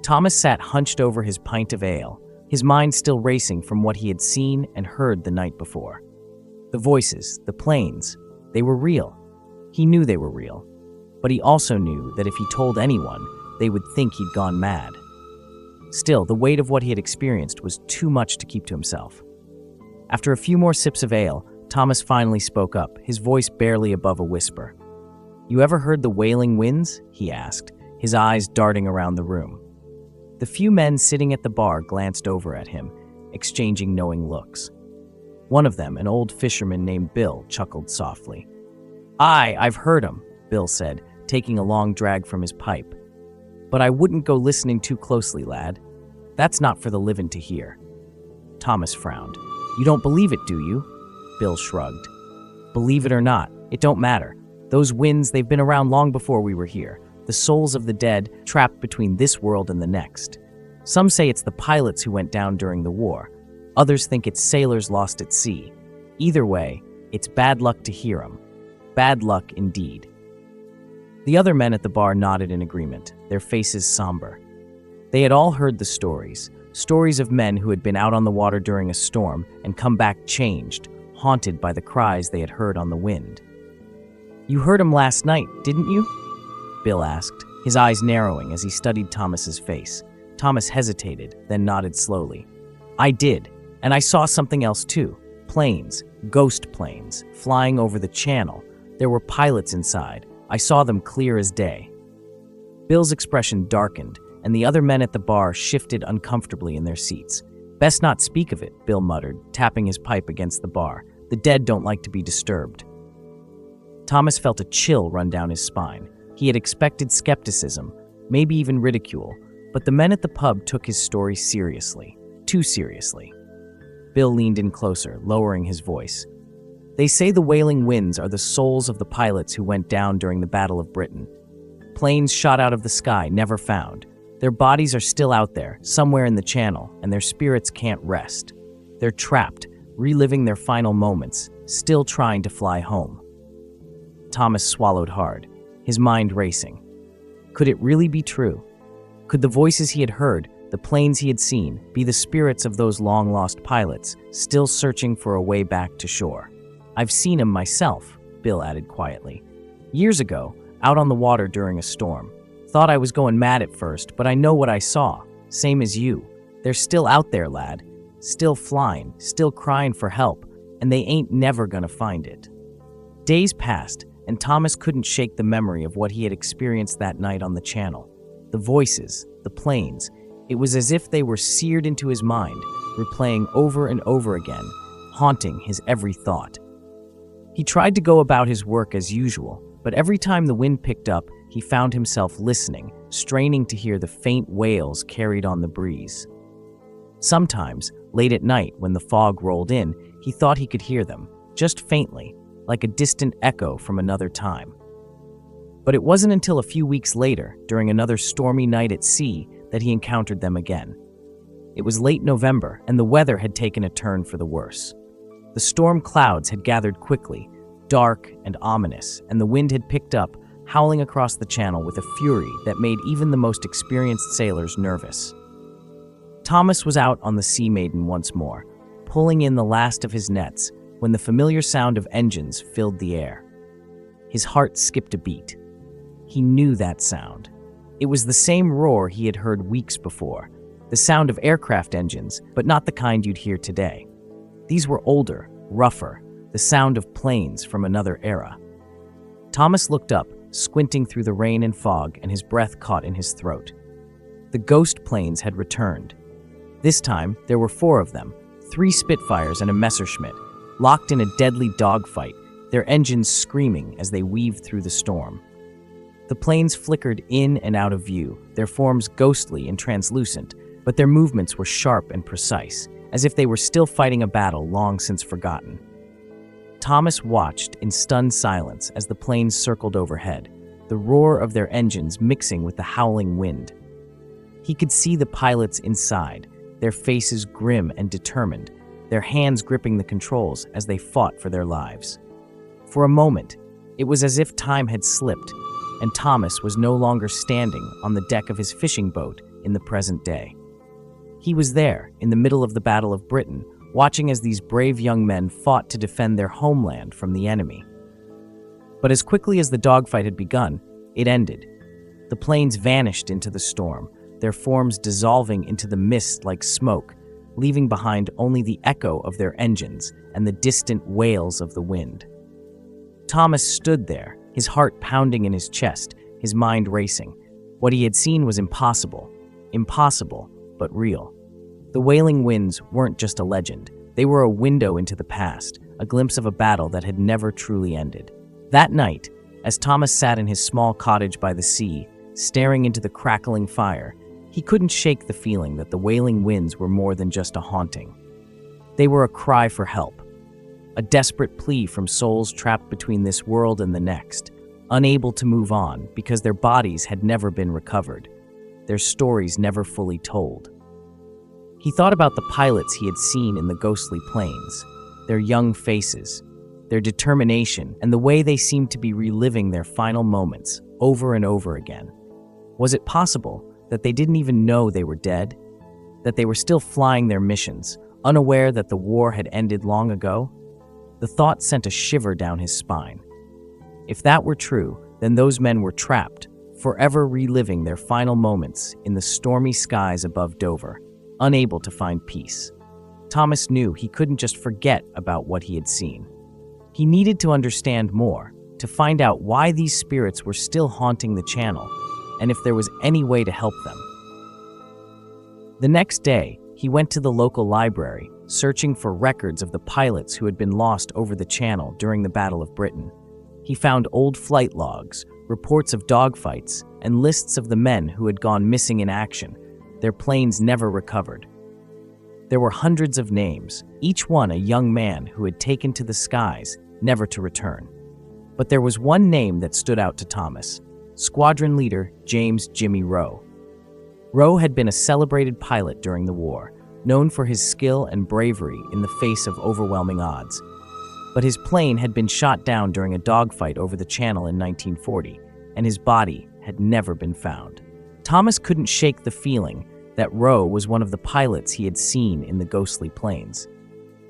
Thomas sat hunched over his pint of ale, his mind still racing from what he had seen and heard the night before. The voices, the planes, they were real. He knew they were real, but he also knew that if he told anyone, they would think he'd gone mad. Still, the weight of what he had experienced was too much to keep to himself. After a few more sips of ale, Thomas finally spoke up, his voice barely above a whisper. "You ever heard the wailing winds?" he asked, his eyes darting around the room. The few men sitting at the bar glanced over at him, exchanging knowing looks. One of them, an old fisherman named Bill, chuckled softly. "Aye, I've heard 'em," Bill said, taking a long drag from his pipe. "But I wouldn't go listening too closely, lad. That's not for the livin' to hear." Thomas frowned. "You don't believe it, do you?" Bill shrugged. "Believe it or not, it don't matter. Those winds, they've been around long before we were here. The souls of the dead trapped between this world and the next. Some say it's the pilots who went down during the war. Others think it's sailors lost at sea. Either way, it's bad luck to hear 'em. Bad luck indeed. The other men at the bar nodded in agreement, their faces somber. They had all heard the stories of men who had been out on the water during a storm and come back changed, haunted by the cries they had heard on the wind. "You heard 'em last night, didn't you?" Bill asked, his eyes narrowing as he studied Thomas's face. Thomas hesitated, then nodded slowly. "I did, and I saw something else too. Planes, ghost planes, flying over the channel. There were pilots inside. I saw them clear as day." Bill's expression darkened, and the other men at the bar shifted uncomfortably in their seats. "Best not speak of it," Bill muttered, tapping his pipe against the bar. "The dead don't like to be disturbed." Thomas felt a chill run down his spine. He had expected skepticism, maybe even ridicule, but the men at the pub took his story seriously, too seriously. Bill leaned in closer, lowering his voice. "They say the wailing winds are the souls of the pilots who went down during the Battle of Britain. Planes shot out of the sky, never found. Their bodies are still out there, somewhere in the channel, and their spirits can't rest. They're trapped, reliving their final moments, still trying to fly home." Thomas swallowed hard, his mind racing. Could it really be true? Could the voices he had heard, the planes he had seen, be the spirits of those long-lost pilots, still searching for a way back to shore? "I've seen him myself," Bill added quietly. "Years ago, out on the water during a storm. Thought I was going mad at first, but I know what I saw. Same as you. They're still out there, lad. Still flying, still crying for help, and they ain't never gonna find it." Days passed, and Thomas couldn't shake the memory of what he had experienced that night on the channel. The voices, the planes, it was as if they were seared into his mind, replaying over and over again, haunting his every thought. He tried to go about his work as usual, but every time the wind picked up, he found himself listening, straining to hear the faint wails carried on the breeze. Sometimes, late at night when the fog rolled in, he thought he could hear them, just faintly, like a distant echo from another time. But it wasn't until a few weeks later, during another stormy night at sea, that he encountered them again. It was late November, and the weather had taken a turn for the worse. The storm clouds had gathered quickly, dark and ominous, and the wind had picked up, howling across the channel with a fury that made even the most experienced sailors nervous. Thomas was out on the Sea Maiden once more, pulling in the last of his nets, when the familiar sound of engines filled the air. His heart skipped a beat. He knew that sound. It was the same roar he had heard weeks before, the sound of aircraft engines, but not the kind you'd hear today. These were older, rougher, the sound of planes from another era. Thomas looked up, squinting through the rain and fog, and his breath caught in his throat. The ghost planes had returned. This time, there were 4 of them, 3 Spitfires and a Messerschmitt, locked in a deadly dogfight, their engines screaming as they weaved through the storm. The planes flickered in and out of view, their forms ghostly and translucent, but their movements were sharp and precise, as if they were still fighting a battle long since forgotten. Thomas watched in stunned silence as the planes circled overhead, the roar of their engines mixing with the howling wind. He could see the pilots inside, their faces grim and determined, their hands gripping the controls as they fought for their lives. For a moment, it was as if time had slipped, and Thomas was no longer standing on the deck of his fishing boat in the present day. He was there, in the middle of the Battle of Britain, watching as these brave young men fought to defend their homeland from the enemy. But as quickly as the dogfight had begun, it ended. The planes vanished into the storm, their forms dissolving into the mist like smoke, leaving behind only the echo of their engines and the distant wails of the wind. Thomas stood there, his heart pounding in his chest, his mind racing. What he had seen was impossible, but real. The wailing winds weren't just a legend. They were a window into the past, a glimpse of a battle that had never truly ended. That night, as Thomas sat in his small cottage by the sea, staring into the crackling fire, he couldn't shake the feeling that the wailing winds were more than just a haunting. They were a cry for help, a desperate plea from souls trapped between this world and the next, unable to move on because their bodies had never been recovered, their stories never fully told. He thought about the pilots he had seen in the ghostly planes, their young faces, their determination, and the way they seemed to be reliving their final moments over and over again. Was it possible that they didn't even know they were dead? That they were still flying their missions, unaware that the war had ended long ago? The thought sent a shiver down his spine. If that were true, then those men were trapped, forever reliving their final moments in the stormy skies above Dover, unable to find peace. Thomas knew he couldn't just forget about what he had seen. He needed to understand more, to find out why these spirits were still haunting the channel, and if there was any way to help them. The next day, he went to the local library, searching for records of the pilots who had been lost over the channel during the Battle of Britain. He found old flight logs, reports of dogfights, and lists of the men who had gone missing in action, their planes never recovered. There were hundreds of names, each one a young man who had taken to the skies, never to return. But there was one name that stood out to Thomas: Squadron Leader James "Jimmy" Rowe. Rowe had been a celebrated pilot during the war, known for his skill and bravery in the face of overwhelming odds. But his plane had been shot down during a dogfight over the channel in 1940, and his body had never been found. Thomas couldn't shake the feeling that Rowe was one of the pilots he had seen in the ghostly planes.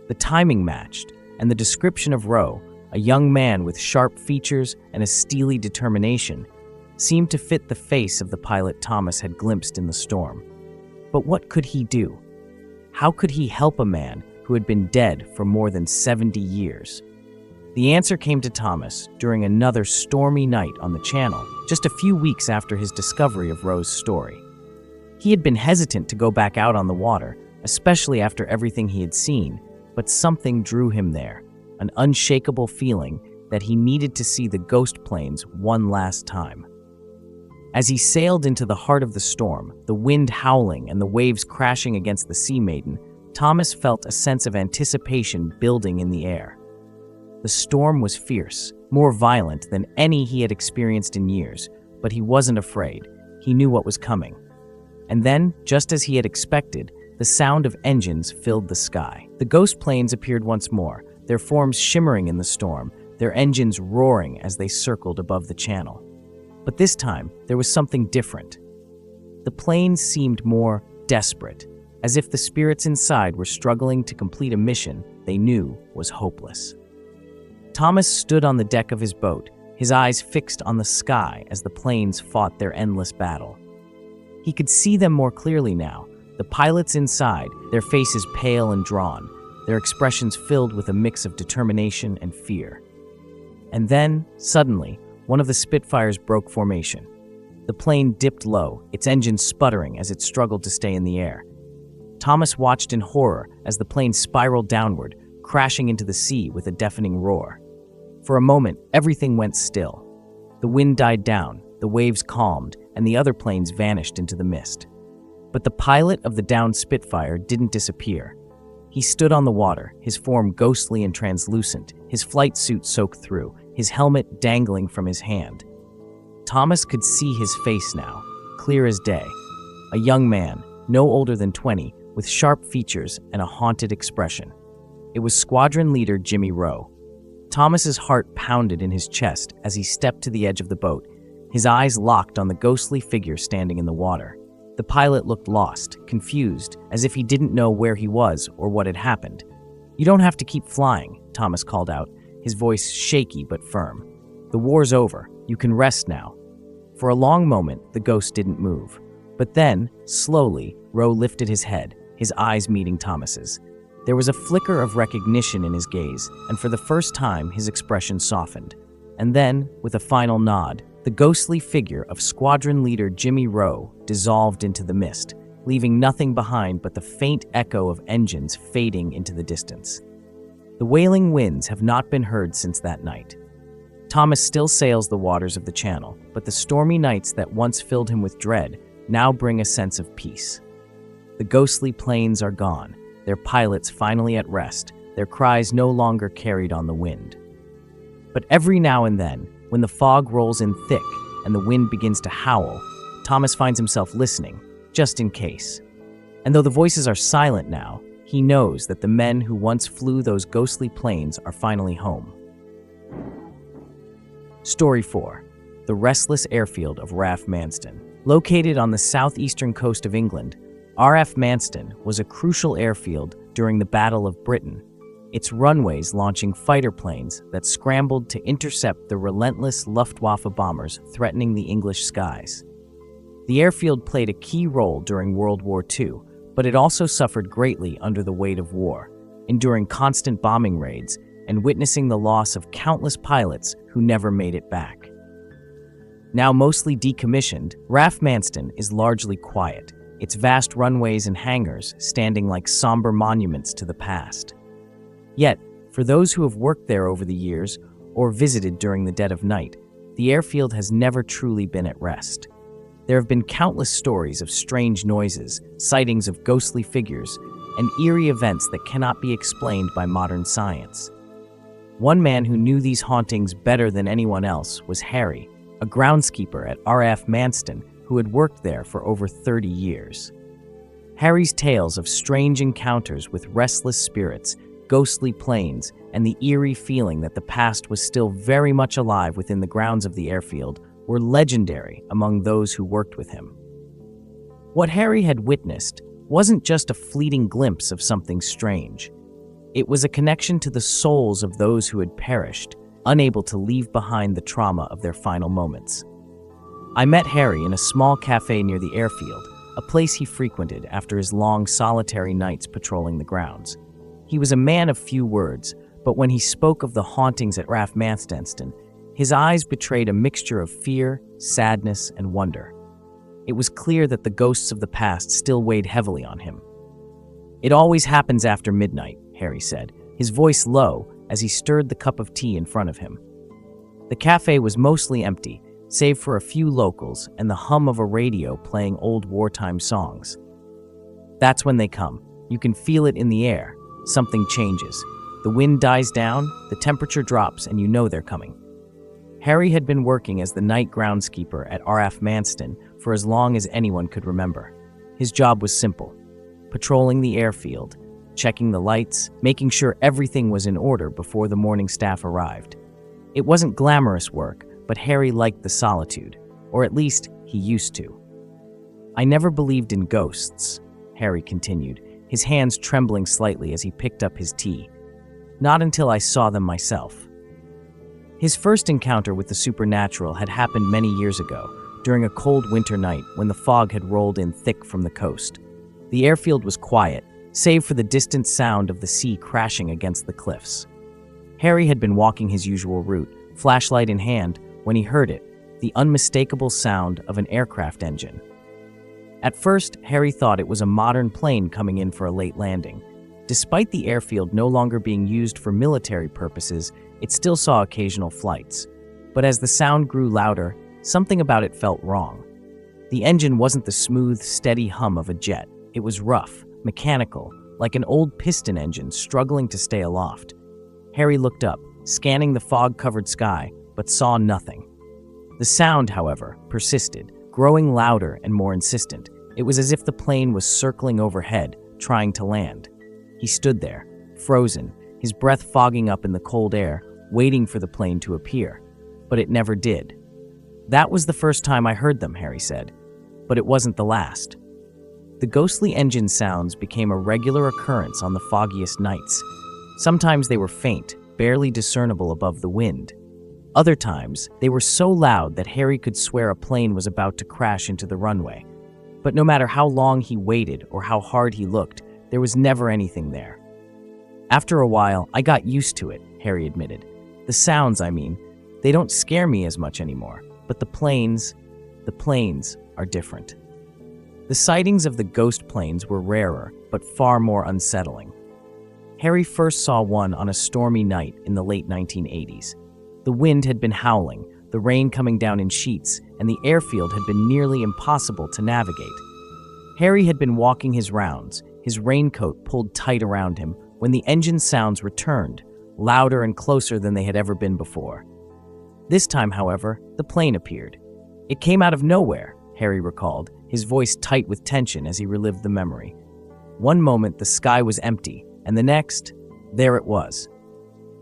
The timing matched, and the description of Rowe, a young man with sharp features and a steely determination, seemed to fit the face of the pilot Thomas had glimpsed in the storm. But what could he do? How could he help a man who had been dead for more than 70 years? The answer came to Thomas during another stormy night on the channel, just a few weeks after his discovery of Rowe's story. He had been hesitant to go back out on the water, especially after everything he had seen, but something drew him there, an unshakable feeling that he needed to see the ghost planes one last time. As he sailed into the heart of the storm, the wind howling and the waves crashing against the Sea Maiden, Thomas felt a sense of anticipation building in the air. The storm was fierce, more violent than any he had experienced in years, but he wasn't afraid. He knew what was coming. And then, just as he had expected, the sound of engines filled the sky. The ghost planes appeared once more, their forms shimmering in the storm, their engines roaring as they circled above the channel. But this time, there was something different. The planes seemed more desperate, as if the spirits inside were struggling to complete a mission they knew was hopeless. Thomas stood on the deck of his boat, his eyes fixed on the sky as the planes fought their endless battle. He could see them more clearly now, the pilots inside, their faces pale and drawn, their expressions filled with a mix of determination and fear. And then, suddenly, one of the Spitfires broke formation. The plane dipped low, its engine sputtering as it struggled to stay in the air. Thomas watched in horror as the plane spiraled downward, crashing into the sea with a deafening roar. For a moment, everything went still. The wind died down, the waves calmed, and the other planes vanished into the mist. But the pilot of the downed Spitfire didn't disappear. He stood on the water, his form ghostly and translucent, his flight suit soaked through, his helmet dangling from his hand. Thomas could see his face now, clear as day. A young man, no older than 20, with sharp features and a haunted expression. It was Squadron Leader Jimmy Rowe. Thomas's heart pounded in his chest as he stepped to the edge of the boat, his eyes locked on the ghostly figure standing in the water. The pilot looked lost, confused, as if he didn't know where he was or what had happened. "You don't have to keep flying," Thomas called out, his voice shaky but firm. "The war's over. You can rest now." For a long moment, the ghost didn't move. But then, slowly, Rowe lifted his head, his eyes meeting Thomas's. There was a flicker of recognition in his gaze, and for the first time, his expression softened. And then, with a final nod, the ghostly figure of Squadron Leader Jimmy Rowe dissolved into the mist, leaving nothing behind but the faint echo of engines fading into the distance. The wailing winds have not been heard since that night. Thomas still sails the waters of the channel, but the stormy nights that once filled him with dread now bring a sense of peace. The ghostly planes are gone, their pilots finally at rest, their cries no longer carried on the wind. But every now and then, When the fog rolls in thick and the wind begins to howl, Thomas finds himself listening, just in case. And though the voices are silent now, he knows that the men who once flew those ghostly planes are finally home. Story 4. The Restless Airfield of RAF Manston. Located on the southeastern coast of England, RAF Manston was a crucial airfield during the Battle of Britain, its runways launching fighter planes that scrambled to intercept the relentless Luftwaffe bombers threatening the English skies. The airfield played a key role during World War II, but it also suffered greatly under the weight of war, enduring constant bombing raids and witnessing the loss of countless pilots who never made it back. Now mostly decommissioned, RAF Manston is largely quiet, its vast runways and hangars standing like somber monuments to the past. Yet, for those who have worked there over the years or visited during the dead of night, the airfield has never truly been at rest. There have been countless stories of strange noises, sightings of ghostly figures, and eerie events that cannot be explained by modern science. One man who knew these hauntings better than anyone else was Harry, a groundskeeper at RAF Manston who had worked there for over 30 years. Harry's tales of strange encounters with restless spirits, ghostly planes, and the eerie feeling that the past was still very much alive within the grounds of the airfield were legendary among those who worked with him. What Harry had witnessed wasn't just a fleeting glimpse of something strange. It was a connection to the souls of those who had perished, unable to leave behind the trauma of their final moments. I met Harry in a small cafe near the airfield, a place he frequented after his long solitary nights patrolling the grounds. He was a man of few words, but when he spoke of the hauntings at RAF Manston, his eyes betrayed a mixture of fear, sadness, and wonder. It was clear that the ghosts of the past still weighed heavily on him. "It always happens after midnight," Harry said, his voice low as he stirred the cup of tea in front of him. The cafe was mostly empty, save for a few locals and the hum of a radio playing old wartime songs. "That's when they come. You can feel it in the air. Something changes. The wind dies down, the temperature drops, and you know they're coming." Harry had been working as the night groundskeeper at RAF Manston for as long as anyone could remember. His job was simple: patrolling the airfield, checking the lights, making sure everything was in order before the morning staff arrived. It wasn't glamorous work, but Harry liked the solitude, or at least he used to. "I never believed in ghosts," Harry continued, his hands trembling slightly as he picked up his tea. "Not until I saw them myself." His first encounter with the supernatural had happened many years ago, during a cold winter night when the fog had rolled in thick from the coast. The airfield was quiet, save for the distant sound of the sea crashing against the cliffs. Harry had been walking his usual route, flashlight in hand, when he heard it, the unmistakable sound of an aircraft engine. At first, Harry thought it was a modern plane coming in for a late landing. Despite the airfield no longer being used for military purposes, it still saw occasional flights. But as the sound grew louder, something about it felt wrong. The engine wasn't the smooth, steady hum of a jet. It was rough, mechanical, like an old piston engine struggling to stay aloft. Harry looked up, scanning the fog-covered sky, but saw nothing. The sound, however, persisted, growing louder and more insistent. It was as if the plane was circling overhead, trying to land. He stood there, frozen, his breath fogging up in the cold air, waiting for the plane to appear. But it never did. "That was the first time I heard them," Harry said. "But it wasn't the last." The ghostly engine sounds became a regular occurrence on the foggiest nights. Sometimes they were faint, barely discernible above the wind. Other times, they were so loud that Harry could swear a plane was about to crash into the runway. But no matter how long he waited or how hard he looked, there was never anything there. "After a while, I got used to it," Harry admitted. "The sounds, they don't scare me as much anymore. But the planes are different." The sightings of the ghost planes were rarer, but far more unsettling. Harry first saw one on a stormy night in the late 1980s. The wind had been howling, the rain coming down in sheets, and the airfield had been nearly impossible to navigate. Harry had been walking his rounds, his raincoat pulled tight around him, when the engine sounds returned, louder and closer than they had ever been before. This time, however, the plane appeared. It came out of nowhere, Harry recalled, his voice tight with tension as he relived the memory. One moment the sky was empty, and the next, there it was.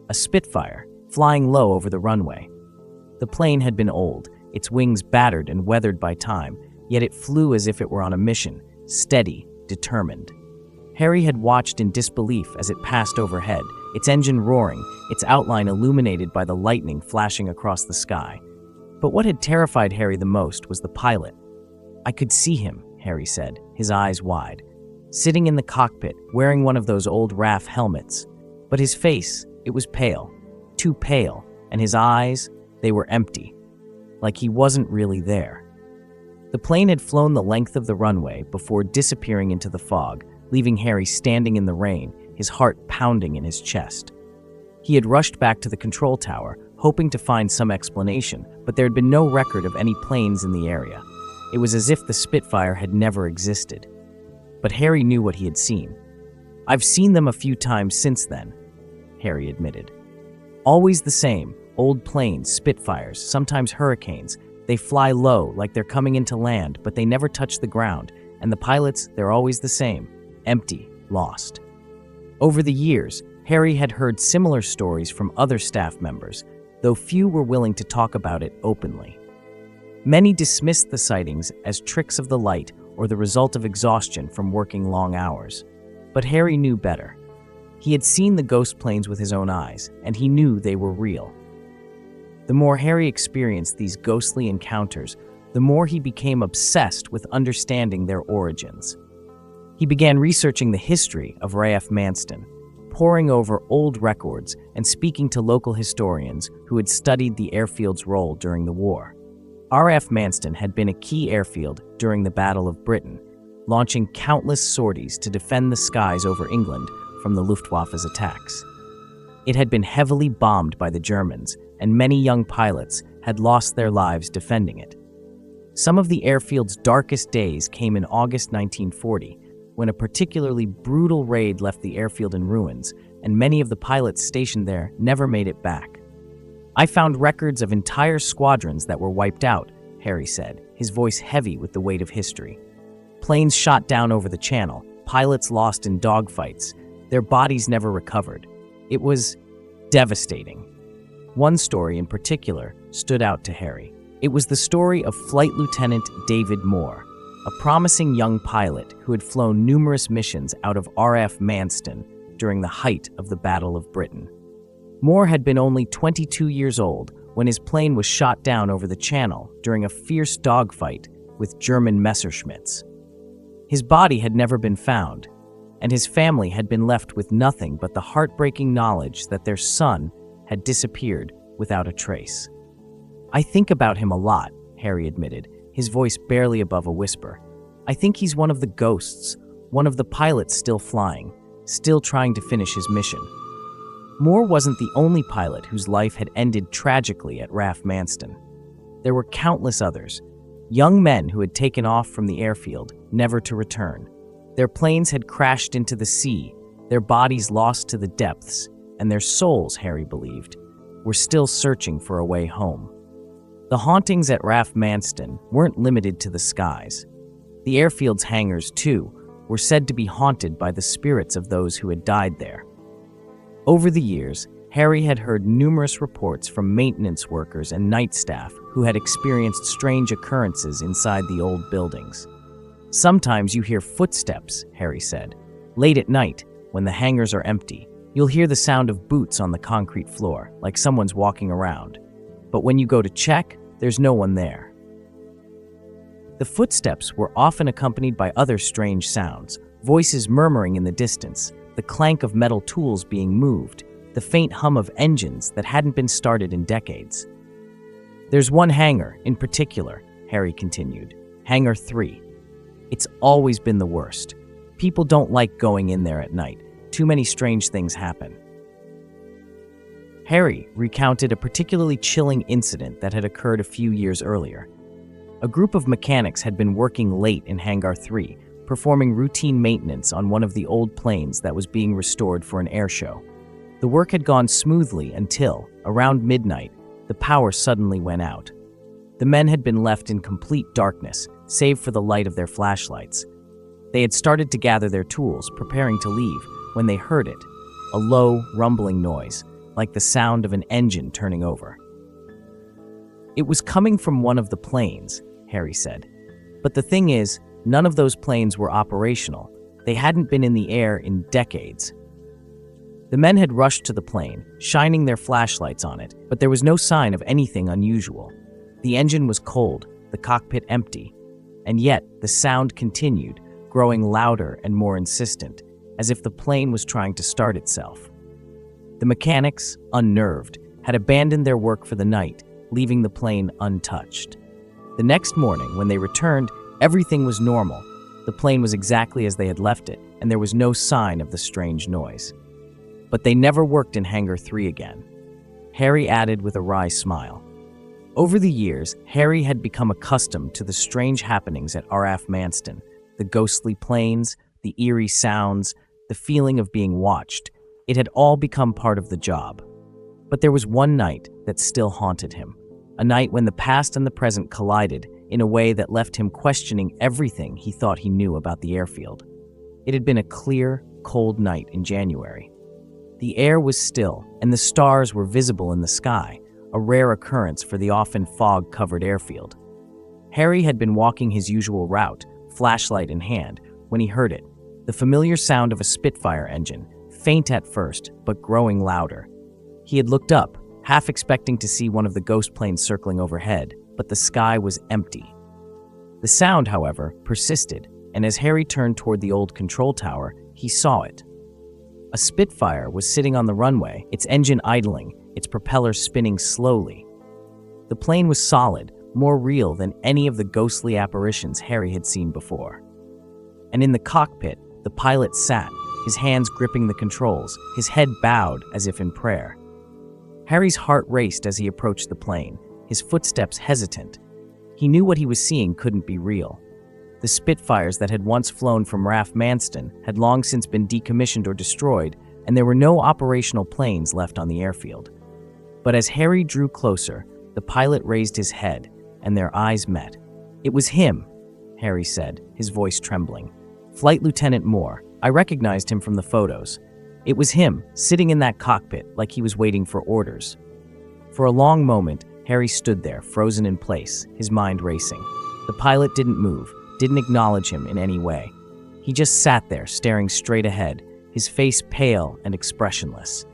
A Spitfire, flying low over the runway. The plane had been old, its wings battered and weathered by time, yet it flew as if it were on a mission, steady, determined. Harry had watched in disbelief as it passed overhead, its engine roaring, its outline illuminated by the lightning flashing across the sky. But what had terrified Harry the most was the pilot. "I could see him," Harry said, his eyes wide, sitting in the cockpit, wearing one of those old RAF helmets. But his face, it was pale, too pale, and his eyes, they were empty, like he wasn't really there. The plane had flown the length of the runway before disappearing into the fog, leaving Harry standing in the rain, his heart pounding in his chest. He had rushed back to the control tower, hoping to find some explanation, but there had been no record of any planes in the area. It was as if the Spitfire had never existed. But Harry knew what he had seen. "I've seen them a few times since then," Harry admitted. "Always the same, old planes, Spitfires, sometimes hurricanes. They fly low, like they're coming into land, but they never touch the ground, and the pilots, they're always the same, empty, lost." Over the years, Harry had heard similar stories from other staff members, though few were willing to talk about it openly. Many dismissed the sightings as tricks of the light or the result of exhaustion from working long hours. But Harry knew better. He had seen the ghost planes with his own eyes, and he knew they were real. The more Harry experienced these ghostly encounters, the more he became obsessed with understanding their origins. He began researching the history of RAF Manston, poring over old records and speaking to local historians who had studied the airfield's role during the war. RAF Manston had been a key airfield during the Battle of Britain, launching countless sorties to defend the skies over England from the Luftwaffe's attacks. It had been heavily bombed by the Germans, and many young pilots had lost their lives defending it. Some of the airfield's darkest days came in August 1940, when a particularly brutal raid left the airfield in ruins, and many of the pilots stationed there never made it back. "I found records of entire squadrons that were wiped out," Harry said, his voice heavy with the weight of history. "Planes shot down over the channel, pilots lost in dogfights, their bodies never recovered. It was devastating." One story in particular stood out to Harry. It was the story of Flight Lieutenant David Moore, a promising young pilot who had flown numerous missions out of RAF Manston during the height of the Battle of Britain. Moore had been only 22 years old when his plane was shot down over the channel during a fierce dogfight with German Messerschmitts. His body had never been found, and his family had been left with nothing but the heartbreaking knowledge that their son had disappeared without a trace. "I think about him a lot," Harry admitted, his voice barely above a whisper. "I think he's one of the ghosts, one of the pilots still flying, still trying to finish his mission." Moore wasn't the only pilot whose life had ended tragically at RAF Manston. There were countless others, young men who had taken off from the airfield, never to return. Their planes had crashed into the sea, their bodies lost to the depths, and their souls, Harry believed, were still searching for a way home. The hauntings at RAF Manston weren't limited to the skies. The airfield's hangars, too, were said to be haunted by the spirits of those who had died there. Over the years, Harry had heard numerous reports from maintenance workers and night staff who had experienced strange occurrences inside the old buildings. "Sometimes you hear footsteps," Harry said. "Late at night, when the hangars are empty, you'll hear the sound of boots on the concrete floor, like someone's walking around. But when you go to check, there's no one there." The footsteps were often accompanied by other strange sounds, voices murmuring in the distance, the clank of metal tools being moved, the faint hum of engines that hadn't been started in decades. "There's one hangar, in particular," Harry continued, "Hangar 3. It's always been the worst. People don't like going in there at night. Too many strange things happen." Harry recounted a particularly chilling incident that had occurred a few years earlier. A group of mechanics had been working late in Hangar 3, performing routine maintenance on one of the old planes that was being restored for an air show. The work had gone smoothly until, around midnight, the power suddenly went out. The men had been left in complete darkness, save for the light of their flashlights. They had started to gather their tools, preparing to leave, when they heard it, a low, rumbling noise, like the sound of an engine turning over. It was coming from one of the planes, Harry said. But the thing is, none of those planes were operational. They hadn't been in the air in decades. The men had rushed to the plane, shining their flashlights on it, but there was no sign of anything unusual. The engine was cold, the cockpit empty, and yet the sound continued, growing louder and more insistent, as if the plane was trying to start itself. The mechanics, unnerved, had abandoned their work for the night, leaving the plane untouched. The next morning, when they returned, everything was normal. The plane was exactly as they had left it, and there was no sign of the strange noise. But they never worked in Hangar 3 again. Harry added with a wry smile. Over the years, Harry had become accustomed to the strange happenings at RAF Manston, the ghostly planes, the eerie sounds, the feeling of being watched. It had all become part of the job. But there was one night that still haunted him, a night when the past and the present collided in a way that left him questioning everything he thought he knew about the airfield. It had been a clear, cold night in January. The air was still, and the stars were visible in the sky, a rare occurrence for the often fog-covered airfield. Harry had been walking his usual route, flashlight in hand, when he heard it, the familiar sound of a Spitfire engine, faint at first, but growing louder. He had looked up, half expecting to see one of the ghost planes circling overhead, but the sky was empty. The sound, however, persisted, and as Harry turned toward the old control tower, he saw it. A Spitfire was sitting on the runway, its engine idling, its propellers spinning slowly. The plane was solid, more real than any of the ghostly apparitions Harry had seen before. And in the cockpit, the pilot sat, his hands gripping the controls, his head bowed as if in prayer. Harry's heart raced as he approached the plane, his footsteps hesitant. He knew what he was seeing couldn't be real. The Spitfires that had once flown from RAF Manston had long since been decommissioned or destroyed, and there were no operational planes left on the airfield. But as Harry drew closer, the pilot raised his head, and their eyes met. "It was him," Harry said, his voice trembling. "Flight Lieutenant Moore. I recognized him from the photos. It was him, sitting in that cockpit like he was waiting for orders." For a long moment, Harry stood there, frozen in place, his mind racing. The pilot didn't move, didn't acknowledge him in any way. He just sat there, staring straight ahead, his face pale and expressionless.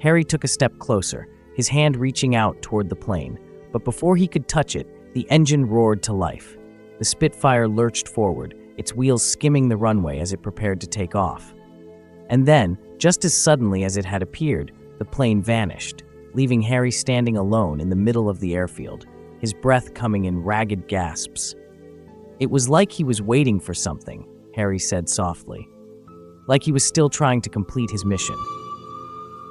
Harry took a step closer, his hand reaching out toward the plane, but before he could touch it, the engine roared to life. The Spitfire lurched forward, its wheels skimming the runway as it prepared to take off. And then, just as suddenly as it had appeared, the plane vanished, leaving Harry standing alone in the middle of the airfield, his breath coming in ragged gasps. "It was like he was waiting for something," Harry said softly. "Like he was still trying to complete his mission."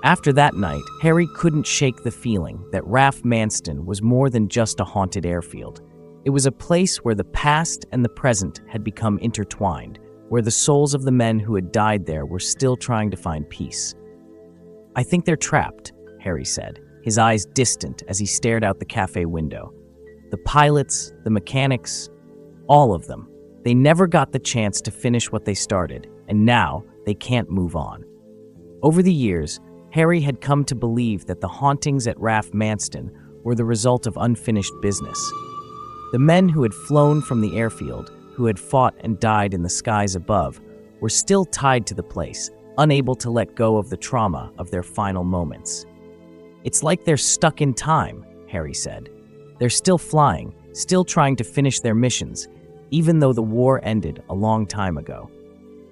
After that night, Harry couldn't shake the feeling that RAF Manston was more than just a haunted airfield. It was a place where the past and the present had become intertwined, where the souls of the men who had died there were still trying to find peace. "I think they're trapped," Harry said, his eyes distant as he stared out the cafe window. "The pilots, the mechanics, all of them. They never got the chance to finish what they started, and now they can't move on." Over the years, Harry had come to believe that the hauntings at RAF Manston were the result of unfinished business. The men who had flown from the airfield, who had fought and died in the skies above, were still tied to the place, unable to let go of the trauma of their final moments. "It's like they're stuck in time," Harry said. "They're still flying, still trying to finish their missions, even though the war ended a long time ago."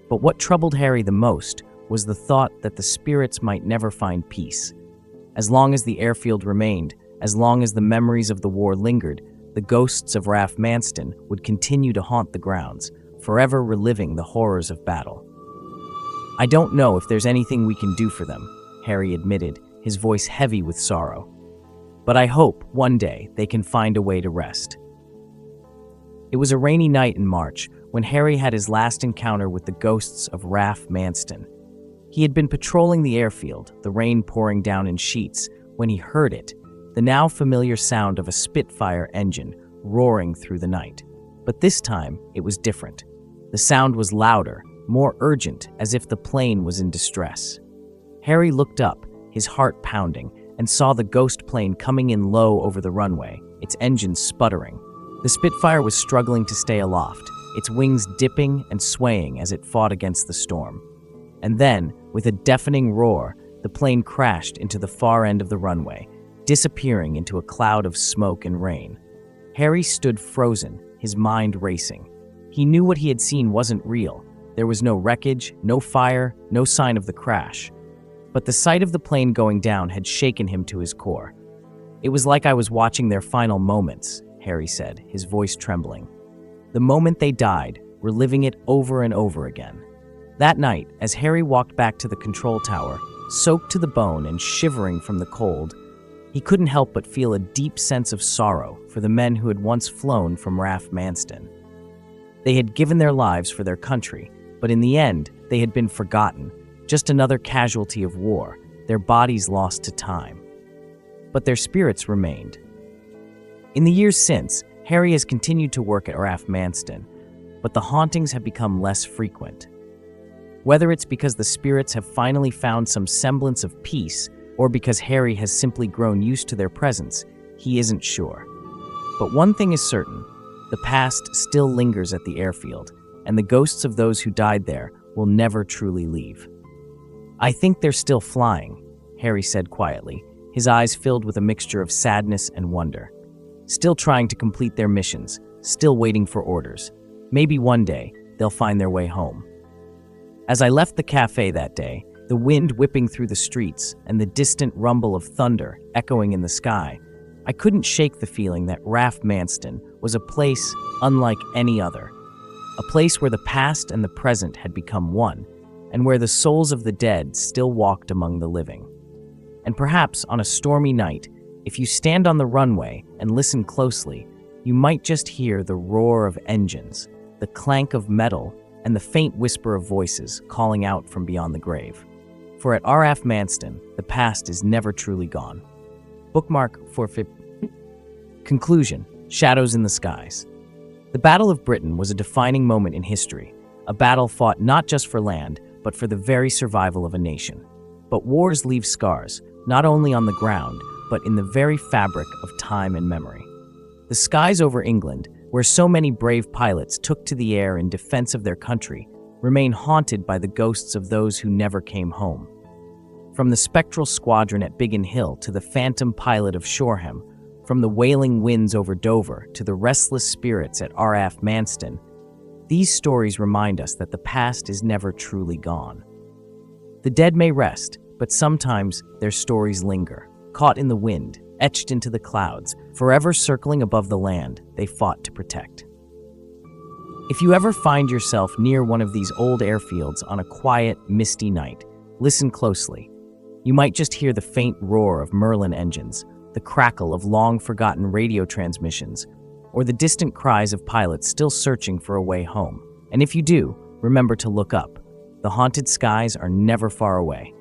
But what troubled Harry the most was the thought that the spirits might never find peace. As long as the airfield remained, as long as the memories of the war lingered, the ghosts of RAF Manston would continue to haunt the grounds, forever reliving the horrors of battle. "I don't know if there's anything we can do for them," Harry admitted, his voice heavy with sorrow. "But I hope, one day, they can find a way to rest." It was a rainy night in March when Harry had his last encounter with the ghosts of RAF Manston. He had been patrolling the airfield, the rain pouring down in sheets, when he heard it, the now familiar sound of a Spitfire engine roaring through the night. But this time, it was different. The sound was louder, more urgent, as if the plane was in distress. Harry looked up, his heart pounding, and saw the ghost plane coming in low over the runway, its engines sputtering. The Spitfire was struggling to stay aloft, its wings dipping and swaying as it fought against the storm. And then, with a deafening roar, the plane crashed into the far end of the runway, disappearing into a cloud of smoke and rain. Harry stood frozen, his mind racing. He knew what he had seen wasn't real. There was no wreckage, no fire, no sign of the crash. But the sight of the plane going down had shaken him to his core. "It was like I was watching their final moments," Harry said, his voice trembling. "The moment they died, reliving it over and over again." That night, as Harry walked back to the control tower, soaked to the bone and shivering from the cold, he couldn't help but feel a deep sense of sorrow for the men who had once flown from RAF Manston. They had given their lives for their country, but in the end, they had been forgotten, just another casualty of war, their bodies lost to time. But their spirits remained. In the years since, Harry has continued to work at RAF Manston, but the hauntings have become less frequent. Whether it's because the spirits have finally found some semblance of peace, or because Harry has simply grown used to their presence, he isn't sure. But one thing is certain, the past still lingers at the airfield, and the ghosts of those who died there will never truly leave. "I think they're still flying," Harry said quietly, his eyes filled with a mixture of sadness and wonder. "Still trying to complete their missions, still waiting for orders. Maybe one day, they'll find their way home." As I left the cafe that day, the wind whipping through the streets and the distant rumble of thunder echoing in the sky, I couldn't shake the feeling that RAF Manston was a place unlike any other. A place where the past and the present had become one, and where the souls of the dead still walked among the living. And perhaps on a stormy night, if you stand on the runway and listen closely, you might just hear the roar of engines, the clank of metal, and the faint whisper of voices calling out from beyond the grave. For at RAF Manston, the past is never truly gone. Bookmark for Conclusion: Shadows in the Skies. The Battle of Britain was a defining moment in history, a battle fought not just for land, but for the very survival of a nation. But wars leave scars, not only on the ground, but in the very fabric of time and memory. The skies over England, where so many brave pilots took to the air in defense of their country, remain haunted by the ghosts of those who never came home. From the spectral squadron at Biggin Hill to the phantom pilot of Shoreham, from the wailing winds over Dover to the restless spirits at RAF Manston, these stories remind us that the past is never truly gone. The dead may rest, but sometimes their stories linger, caught in the wind, etched into the clouds, forever circling above the land they fought to protect. If you ever find yourself near one of these old airfields on a quiet, misty night, listen closely. You might just hear the faint roar of Merlin engines, the crackle of long-forgotten radio transmissions, or the distant cries of pilots still searching for a way home. And if you do, remember to look up. The haunted skies are never far away.